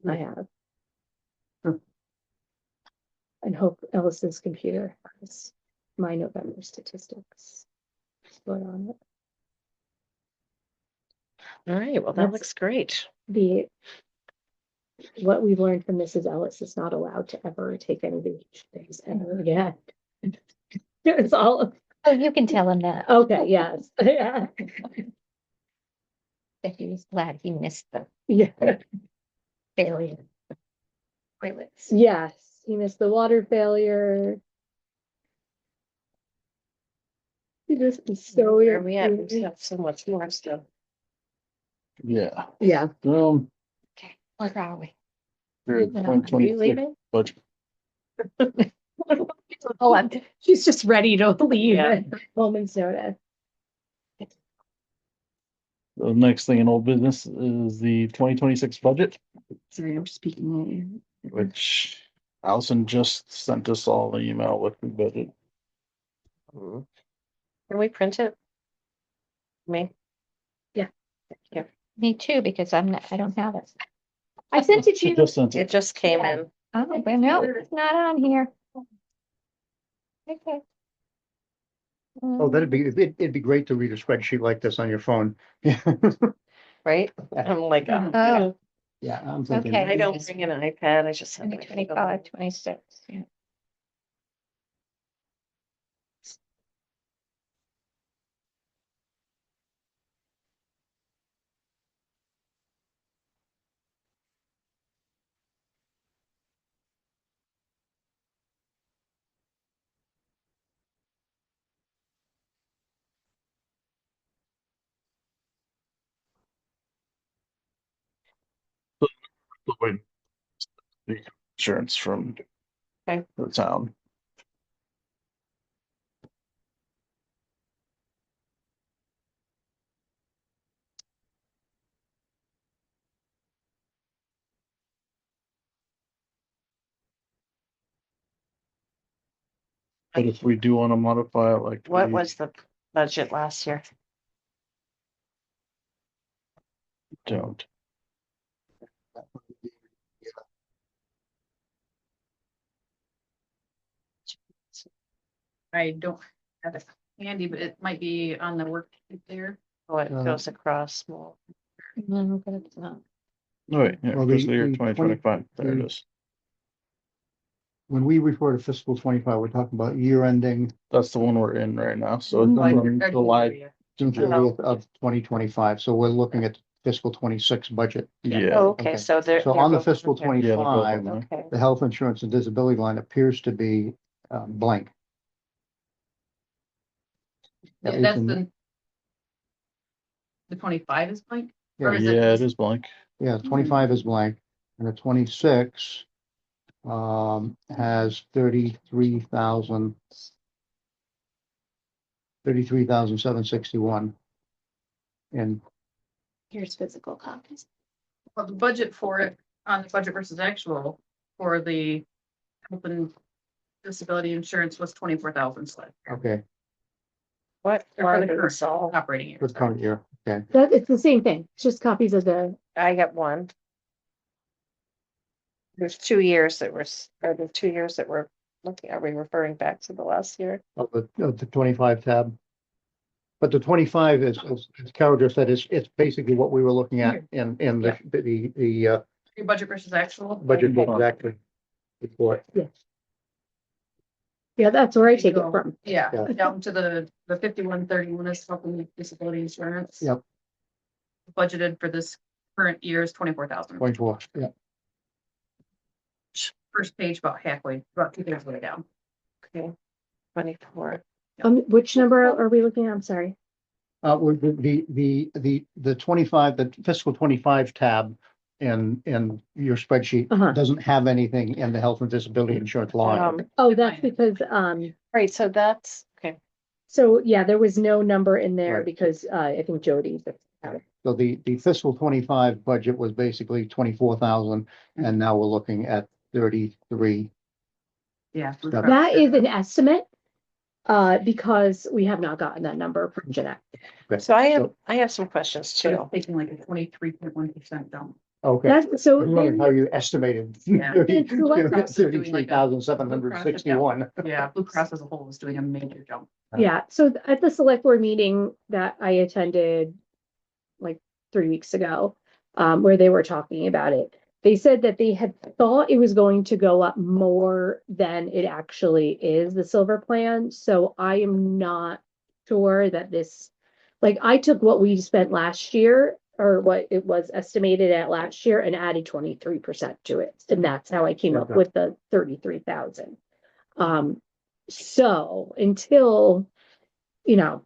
I have. And hope Ellis's computer has my November statistics. Put on it. All right, well, that That's- looks great. What we've learned from Mrs. Ellis is not allowed to ever take any vacation days ever again. It's all, Oh, you can tell him that. okay, yes, yeah, That he was glad he missed the yeah, failure. Toilets. yes, he missed the water failure. He just is so. Where we at? We have so much more stuff. Yeah. Yeah, Okay, where are we? We're at Moving on. Are you 2026 leaving? budget. oh, she's just ready to leave Yeah. at moment's notice. The next thing in old business is the 2026 budget, Sorry, I'm speaking. which Allison just sent us all the email with the budget. Mhm. Can we print it? Me? Me too, because I don't have it. I sent it to She you. just sent It it. just came Yeah. in. Oh, but no, it's not on here. Okay. Oh, it'd be great to read a spreadsheet like this on your phone. Right? I'm like, oh, Oh, Yeah, I'm thinking. Okay. I don't bring an iPad. I just have my 2025, 26, yeah. The insurance from Okay. the town. But if we do want to modify it, like. What we was the budget last year? Don't. I don't have it handy, but it might be on the work there. Oh, it Uh, goes across more. No, but it's not. Oh, wait, yeah, Well, the- fiscal year the 2025, there it the- is. When we refer to fiscal 25, we're talking about year ending That's the one we're in right now, so it's Like, from or- July, June Yeah. 30th of 2025. So we're looking at fiscal 26 budget. yeah. Oh, okay, Okay. so they're. So they're on the both fiscal here. Yeah, they're both 25, on there. Okay, the health insurance and disability line appears to be blank. At Yeah, least that's in the 25 is blank. Yeah. Or is it Yeah, it just- is blank. Yeah, 25 is blank, and the 26 has 33,761. And Here's physical copies. Well, the budget for it on the budget versus actual for the health and disability insurance was 24,000 slid okay, what for line the is this all? current operating year. for the current year, okay. That, it's the same thing. It's just copies of the, I got one. There's 2 years that were, or the 2 years that we're looking, are we referring back to the last year? Of the 25 tab. But the 25 is, as Carol just said, it's basically what we were looking at in the Your budget versus actual. budget book exactly report. yeah, that's where I take it Go- from. Yeah, Yeah. down to the 5131 is health and disability insurance. Yep. Budgeted for this current year is 24,000. 24, yeah. First page about halfway, about 2 thirds way down. Okay, 24. Which number are we looking at? I'm sorry. With the 25, the fiscal 25 tab in your spreadsheet Uh-huh. doesn't have anything in the health and disability insurance line. Oh, that's because, Right, so that's, okay, so yeah, there was no number in there Right. because, I think Jody. So the fiscal 25 budget was basically 24,000, and now we're looking at 33. Yeah. That is an estimate, because we have not gotten that number from Jeanette. Okay, so I have some questions So too. it's taking like a 23.1% down. Okay. That's, so I was wondering then, how you estimated Yeah. It's like- 33,761. Yeah, Blue Cross as a whole is doing a major jump. yeah, so at the select board meeting that I attended like 3 weeks ago, where they were talking about it, they said that they had thought it was going to go up more than it actually is, the silver plan. So I am not sure that this, like, I took what we spent last year or what it was estimated at last year and added 23% to it. And that's how I came up Okay. with the 33,000. So until, you know,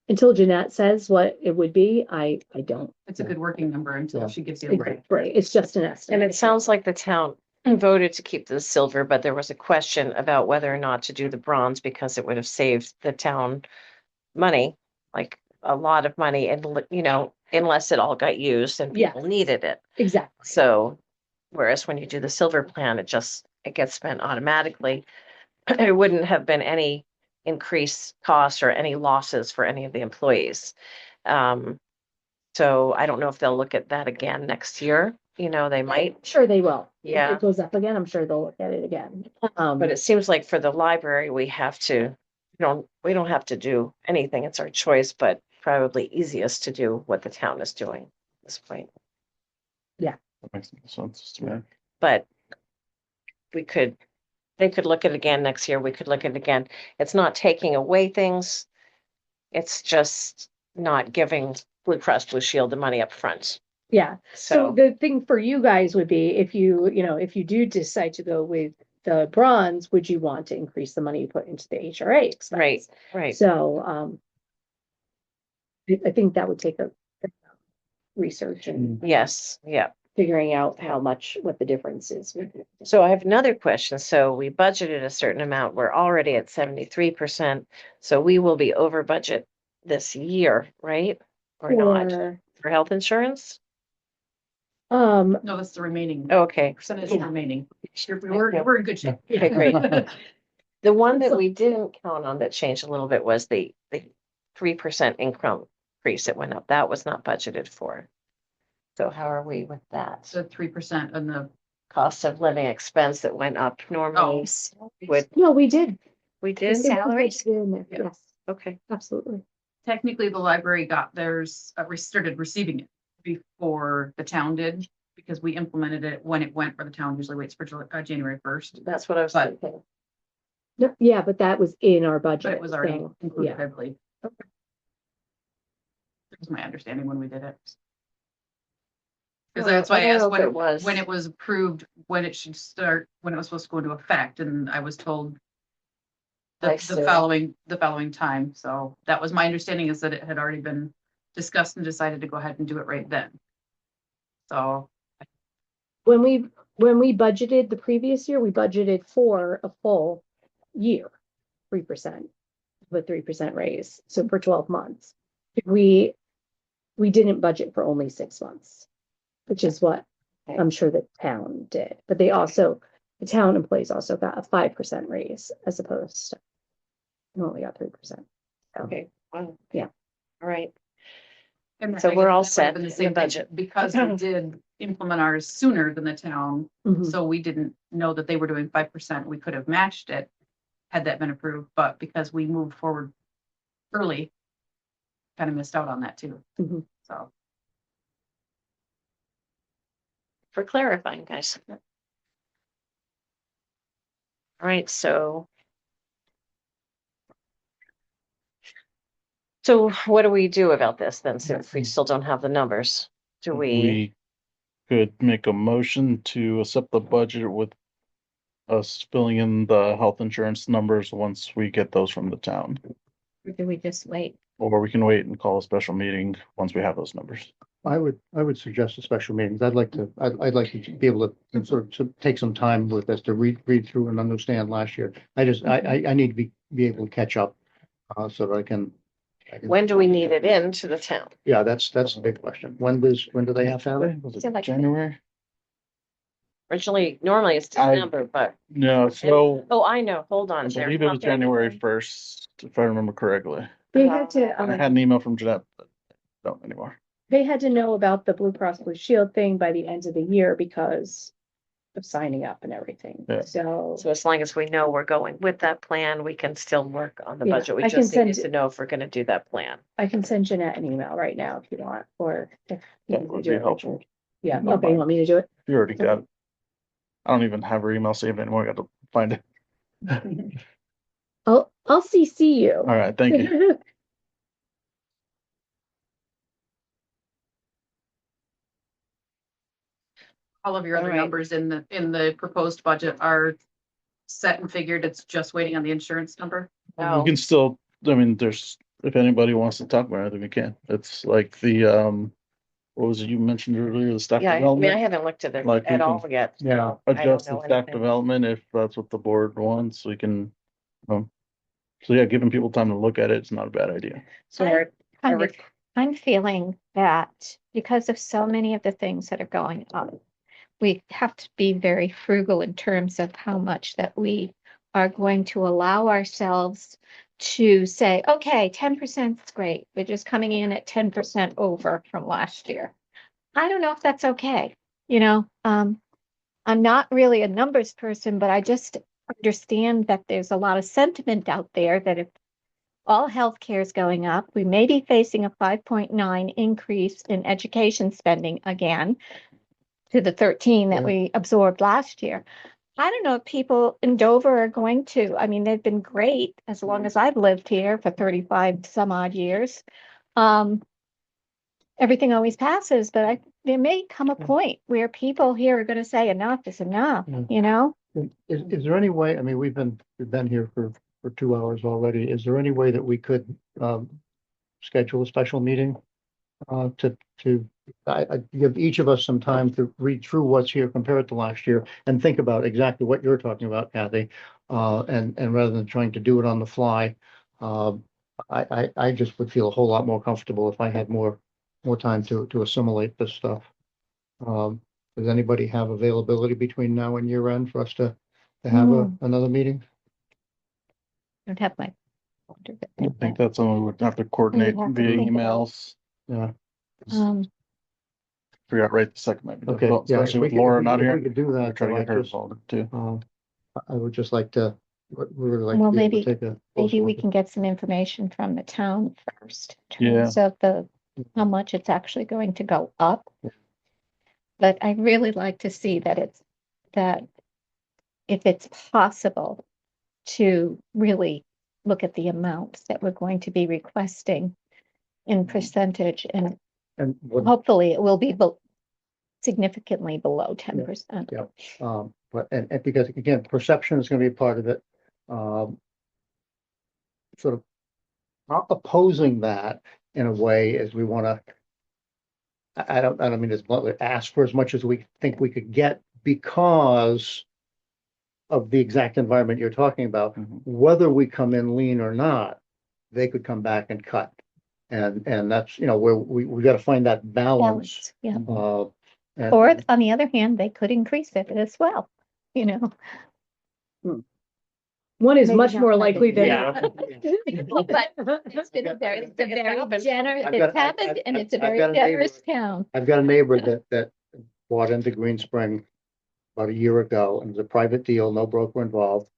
until Jeanette says what it would be, I don't. It's a good working number until Yeah. she gives you a break. Right, it's just an And estimate. it sounds like the town voted to keep the silver, but there was a question about whether or not to do the bronze because it would have saved the town money, like a lot of money, and unless it all got used and Yeah. people needed it. Exactly. So, whereas when you do the silver plan, it gets spent automatically. There wouldn't have been any increased costs or any losses for any of the employees. So I don't know if they'll look at that again next year. They might, Sure they will. If Yeah. it goes up again, I'm sure they'll look at it again. but it seems like for the library, we don't have to do anything. It's our choice, but probably easiest to do what the town is doing at this point. That makes sense to me. But they could look at it again next year. We could look at it again. It's not taking away things. It's just not giving Blue Cross Blue Shield the money up front. Yeah, so So, the thing for you guys would be if if you do decide to go with the bronze, would you want to increase the money you put into the HRA expense? right. So, I think that would take a research and Yes, yeah. figuring out what the difference is. So I have another question. So we budgeted a certain amount. We're already at 73%. So we will be over budget this year, right? Or not? For health insurance? No, that's the remaining Okay. percentage Yeah. remaining. We're in good shape. Okay, great. The one that we didn't count on that changed a little bit was the 3% increase that went up. That was not budgeted for. So how are we with that? So 3% on the, Cost of living expense that went up normally would, No, we did. We It did was salaries? in there. Yeah. Yes, Okay. absolutely. Technically, the library got theirs, started receiving it before the town did, because we implemented it when it went, where the town usually waits for January first. That's what I was But- thinking. No, yeah, but that was in our But budget. it was already so, included, yeah. I believe. That was my understanding when we did it. Because Well, that's why I I don't asked know if it was. when it was approved, when it should start, when it was supposed to go into effect, and I was told I the see. following time. So that was my understanding, is that it had already been discussed and decided to go ahead and do it right then. So, When we budgeted the previous year, we budgeted for a full year, 3%, with 3% raise. So for 12 months, we didn't budget for only 6 months, which is what Okay. I'm sure the town did. But they also, the town employees also got a 5% raise as opposed to only got 3%. Okay, wow. Yeah. All right. and So I we're guess all that would've set been in the same the thing, budget. because we did implement ours sooner than the town. Mhm. So we didn't know that they were doing 5%. We could have matched it had that been approved, but because we moved forward early, kind of missed out on that too. Mhm. So, For clarifying, guys. All right, so. So what do we do about this then, since we still don't have the numbers? Do we, could make a motion to accept the budget with us filling in the health insurance numbers once we get those from the town. Or do we just wait? Or we can wait and call a special meeting once we have those numbers. I would suggest a special meeting. I'd like to be able to sort of to take some time with this to read through and understand last year. I need to be able to catch up, so that I can. when do we need it into the town? Yeah, that's a big question. When do they have to have it? Was So it like- January? Normally it's December, but, No, so oh, I know, hold I on. there's believe it was something- January 1st, if I remember correctly. They had to, I had an email from Jeanette, but don't anymore. they had to know about the Blue Cross Blue Shield thing by the end of the year because of signing up and everything. Yeah. So, So as long as we know we're going with that plan, we can still work on the Yeah, budget. We I can just need send- to know if we're gonna do that plan. I can send Jeanette an email right now if you want, or if you That need to would do be it, helpful. Richard. Yeah, No okay, you want me to do it? You already got it. I don't even have her email saved anymore. I got to find it. I'll CC you. All right, thank you. all of your All other right. numbers in the proposed budget are set and figured. It's just waiting on the insurance number. We Oh, can still, I mean, if anybody wants to talk about it, then we can. It's like what was it you mentioned earlier, the staff yeah, I mean, I development? haven't looked at it Like we at all can- yet. Yeah, so I don't Adjust the know staff anything. development if that's what the board wants, we can. So yeah, giving people time to look at it, it's not a bad idea. So our- Kind our of, I'm feeling that because of so many of the things that are going on, we have to be very frugal in terms of how much that we are going to allow ourselves to say, okay, 10% is great. We're just coming in at 10% over from last year. I don't know if that's okay. I'm not really a numbers person, but I just understand that there's a lot of sentiment out there that if all healthcare is going up, we may be facing a 5.9 increase in education spending again to the 13 that Yeah. we absorbed last year. I don't know if people in Dover are going to. I mean, they've been great as long as I've lived here for 35 some odd years. Everything always passes, but there may come a point where people here are going to say enough is enough, Yeah. Is there any way, I mean, we've been here for 2 hours already. Is there any way that we could schedule a special meeting? To give each of us some time to read through what's here compared to last year and think about exactly what you're talking about, Kathy. And rather than trying to do it on the fly, I just would feel a whole lot more comfortable if I had more time to assimilate this stuff. Does anybody have availability between now and year end for us to have another meeting? don't have my. I think that's something we would have to coordinate have to via think about. emails. Yeah. Figure out right the second might be Okay, difficult, yeah. especially if we with could- Laura if we- not if here. We could do I that. try to though, get her just, involved too. I would just like to We would like to Well, be able to maybe- take a closer Maybe we look at- can get some information from the town first. in Yeah. terms of how much it's actually going to go up. But I really like to see that if it's possible to really look at the amounts that we're going to be requesting in percentage, and And what, hopefully it will be significantly below 10%. Yeah. But, and because again, perception is gonna be a part of it. Um, Sort of opposing that in a way as we wanna. I don't mean as bluntly, ask for as much as we think we could get because of the exact environment you're talking about. Mhm. Whether we come in lean or not, they could come back and cut. And that's, where we gotta find that balance. Yeah. And- Or on the other hand, they could increase it as well, you know. One is Maybe much not more like likely it. than. But it's been a very generous, I've it's got- happened, and it's a I've very got a neighbor- generous town. I've got a neighbor that bought into Green Spring about a year ago, and it was a private deal, no broker involved.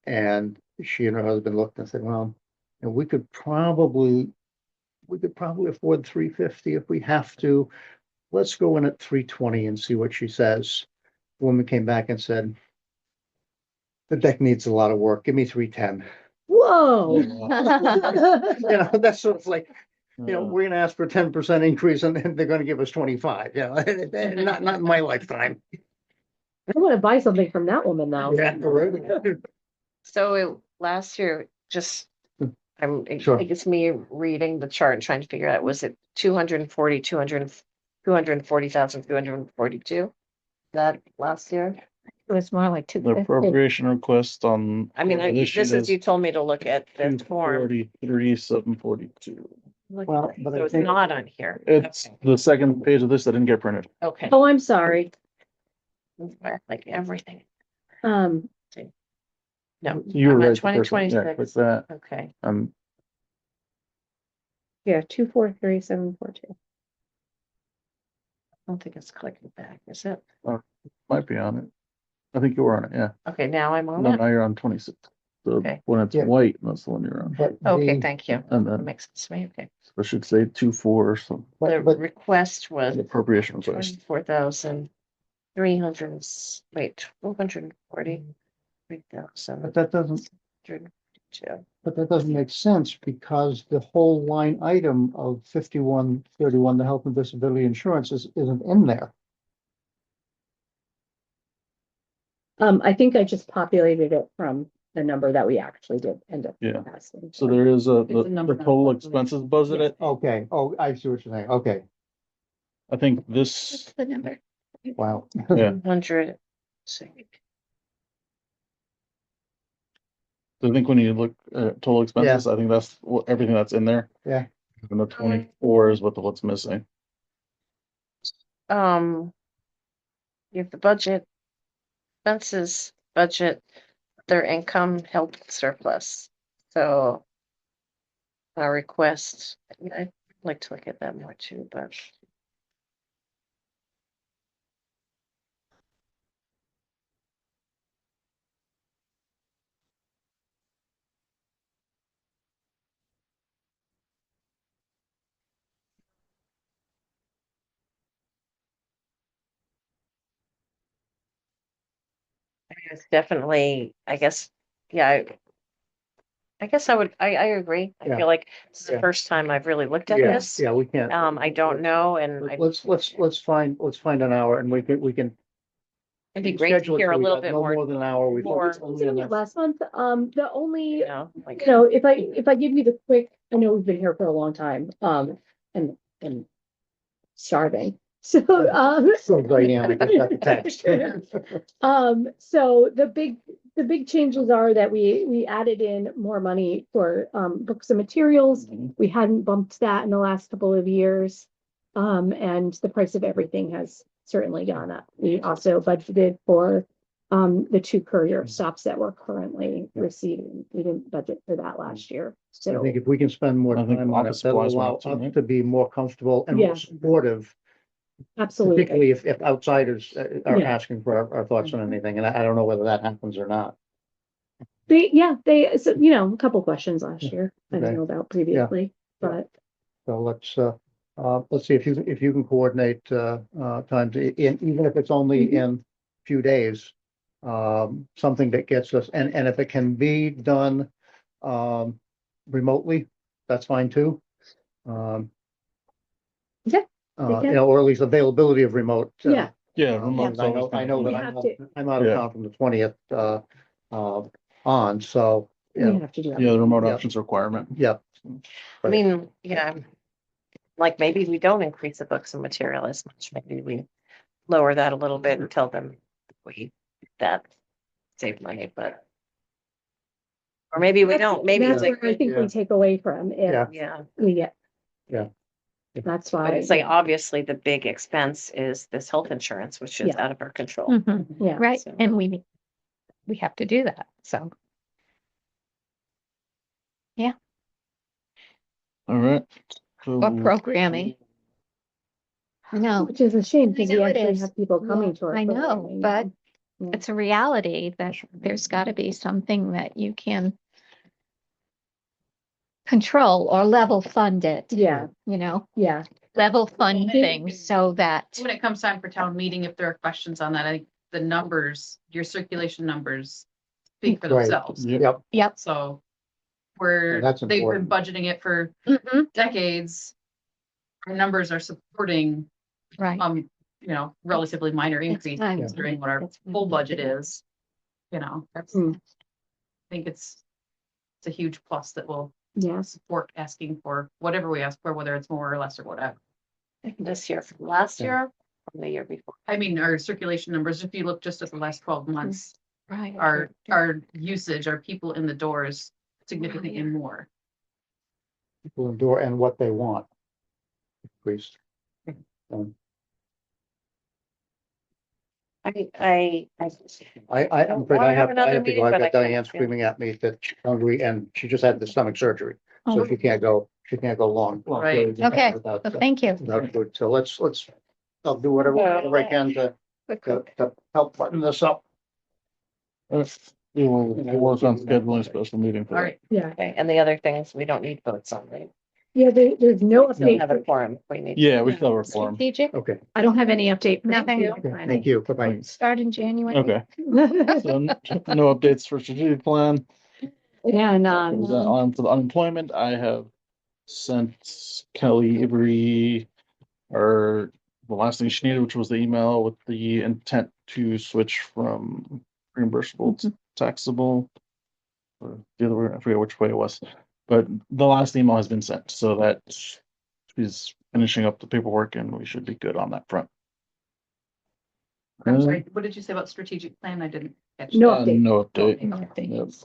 And she and her husband looked and said, well, we could probably afford 350 if we have to. Let's go in at 320 and see what she says. The woman came back and said, the deck needs a lot of work. Give me 310. Whoa. That's sort of like, Yeah. we're gonna ask for a 10% increase and then they're gonna give us 25, not in my lifetime. I want to buy something from that woman now. Yeah, right. So last year, just, Sure. it's me reading the chart and trying to figure out, was it 240, 240,000, 242? That last year? It was more like The 250. appropriation request on. I mean, this sheet this is, you told me to look at the form. 243, 742. Well, but I So it's think- not on here. It's Okay. the second page of this that didn't get printed. Okay, Oh, I'm sorry. like everything. Um, No, You were I'm right. at the first one. Yeah, 2026. click that. Okay, yeah, 243,742. I don't think it's clicking back, is it? Might be on it. I think you were on it, yeah. Okay, now I'm on No, it. now you're on 26. The Okay. when it's Yeah. white, that's the one you're on. But Okay, the- thank you. And That then makes sense to me. Okay. it should say 24 or something. The but request was The appropriation request. 24,300, wait, 243,000. But that doesn't make sense because the whole line item of 5131, the health and disability insurance isn't in there. I think I just populated it from the number that we actually did end up. Yeah. asking So for. there is It's a the number, total not a expenses budget. Okay, oh, I see what you're saying, okay, I think this, What's the number? wow. yeah, 100. I think when you look at total expenses, I think that's what, everything that's in there. Yeah. And the 24 is what's missing. You have the budget, expenses, budget, their income, health surplus. So our request, I'd like to look at that more too, but. I mean, it's definitely, I guess, yeah, I guess I agree. I Yeah. feel like this is the Yeah. first time I've really looked at Yeah, this. yeah, we can't. I don't know, and Let's find an hour and we can. it'd be great to schedule it hear so a we little got bit no more, more than an hour. We more- focus only on that. Last month, the only, you know, like. if I give you the quick, I know we've been here for a long time, and starving. So, So Diane, I just got the text. so the big changes are that we added in more money for, books and materials. We hadn't bumped that in the last couple of years. And the price of everything has certainly gone up. We also budgeted for, the 2 courier stops that we're currently receiving. We didn't budget for that last year, I so. think if we can spend more I think time on it, office that'll supplies went allow up too, us right? to be more comfortable and Yeah. more supportive. Absolutely. Particularly if outsiders are Yeah. asking for our thoughts on anything, and I don't know whether that happens or not. So, a couple questions last year I Okay. mailed out previously, but So let's see if you can coordinate, times, even if it's only Mhm. in a few days. Something that gets us, and if it can be done, remotely, that's fine too. Um, Yeah, can. or at least availability of remote. Yeah. Yeah. And remote's I always know kinda that We easy. have to. I'm out of Yeah. town from the 20th, on, so, We yeah, have to do that. Yeah, the remote Yeah. option's a requirement. yeah. I mean, yeah. Like maybe we don't increase the books and material as much. Maybe we lower that a little bit and tell them we that save money, but. Or maybe we don't, maybe That's it's like, where I think we Yeah. take away from Yeah. if yeah, we get. Yeah. That's but why, it's like, obviously, the big expense is this health insurance, which is Yeah. out of our control. Mhm. yeah. Right, So- and we have to do that, so. All right. Or So programming. I know, Which is a shame because we know it actually is. have people coming to our. I know, programming but now. it's a reality that there's gotta be something that you can control or level fund it, Yeah, yeah, level fund things so that, When it comes time for town meeting, if there are questions on that, I think the numbers, your circulation numbers speak for Right. themselves. Yep, yep. So And that's they've been important. budgeting it for Mhm. decades. Our numbers are supporting, Right. relatively minor increase time. considering what our It's time. full budget is. That's, I Mm. think it's a huge plus that will yes. support asking for whatever we ask for, whether it's more or less or whatever. This year, from last Yeah. year, from the year before. I mean, our circulation numbers, if you look just at the last 12 months, Right. our usage, our people in the doors significantly more. people endure and what they want. Increased. I'm afraid I have another have to meeting, go. I've but I got can't, Diane yeah. screaming at me that she's hungry and she just had the stomach surgery. So Oh. she can't go long. Right. Okay, Without, well, thank you. without food. So I'll do whatever I can to help button this up. we'll work on scheduling a special meeting for All that. right. Yeah, Okay, and the other things, we don't need votes on, right? yeah, there's no We don't have a update. quorum, we need. Yeah, we still reform. Strategic, Okay, I don't have any update. for Nothing. you. okay, thank you. Bye-bye. start in January. Okay, so no updates for strategic plan. And, On for the unemployment, I have sent Kelly Avery the last thing she needed, which was the email with the intent to switch from reimbursable to taxable. Or the other way, I forget which way it was, but the last email has been sent, so that she's finishing up the paperwork and we should be good on that front. I'm sorry, what did you say about strategic plan? I didn't catch. No that. update. No update. No Yep. update.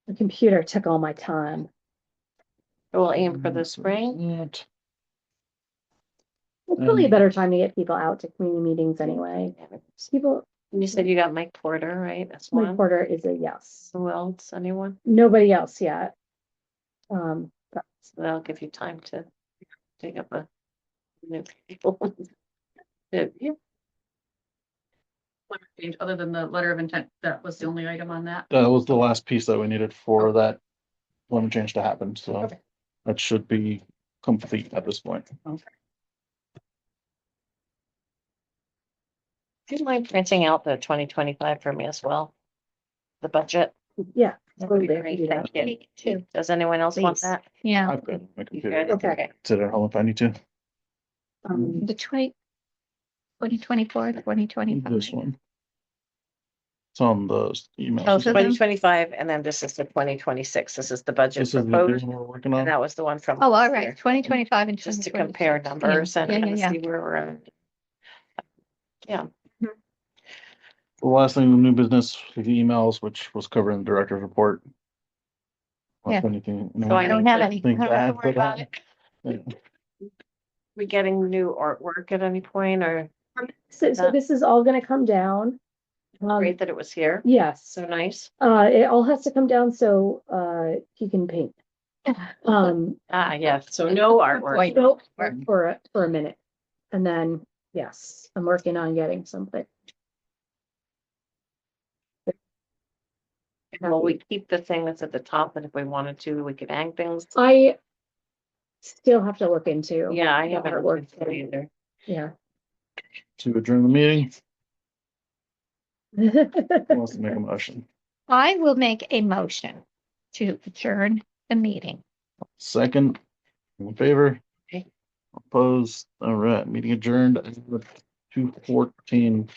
The computer took all my time. We'll aim for the spring. It's probably a better time to get people out to community meetings anyway. People, You said you got Mike Porter, right? That's my one. quarter is a yes. Who else? Anyone? Nobody else yet. But So that'll give you time to dig up a new people. Yeah. Change other than the letter of intent, that was the only item on that. That was the last piece that we needed for that limit change to happen, so Okay. that should be complete at this point. Do you mind printing out the 2025 for me as well? The budget? yeah. That would be totally, great, yeah. thank you. Does anyone else want Please. that? Yeah, I've got my You computer. good? Okay. Sit at home if I need to. the 2024, 2025. This one. It's on the email. Both of them? 2025, and then this is the 2026. This is the budget This is the new proposed, one we're working and on. that was the one from. Oh, all last right, year. 2025 and Just to 2026. compare numbers and Yeah, kind of yeah. see where we're at. Yeah, The last thing, the new business, the emails, which was covered in the director's report. Yeah. Anything. So I I don't have any. Think I don't have to that- worry about it. we getting new artwork at any point, or So this is all gonna come down. great that it was here? Yes, So nice. it all has to come down so, he can paint. Yeah, so no artwork. Wait. Nope, for a minute. And then, yes, I'm working on getting something. Will we keep the thing that's at the top, and if we wanted to, we could hang things? I still have to look into. Yeah, I the haven't artwork worked thing. either. Yeah. To adjourn the meeting. Who wants to make a motion? I will make a motion to adjourn the meeting. Second, all in favor? Okay. Opposed? All right, meeting adjourned at 2:14.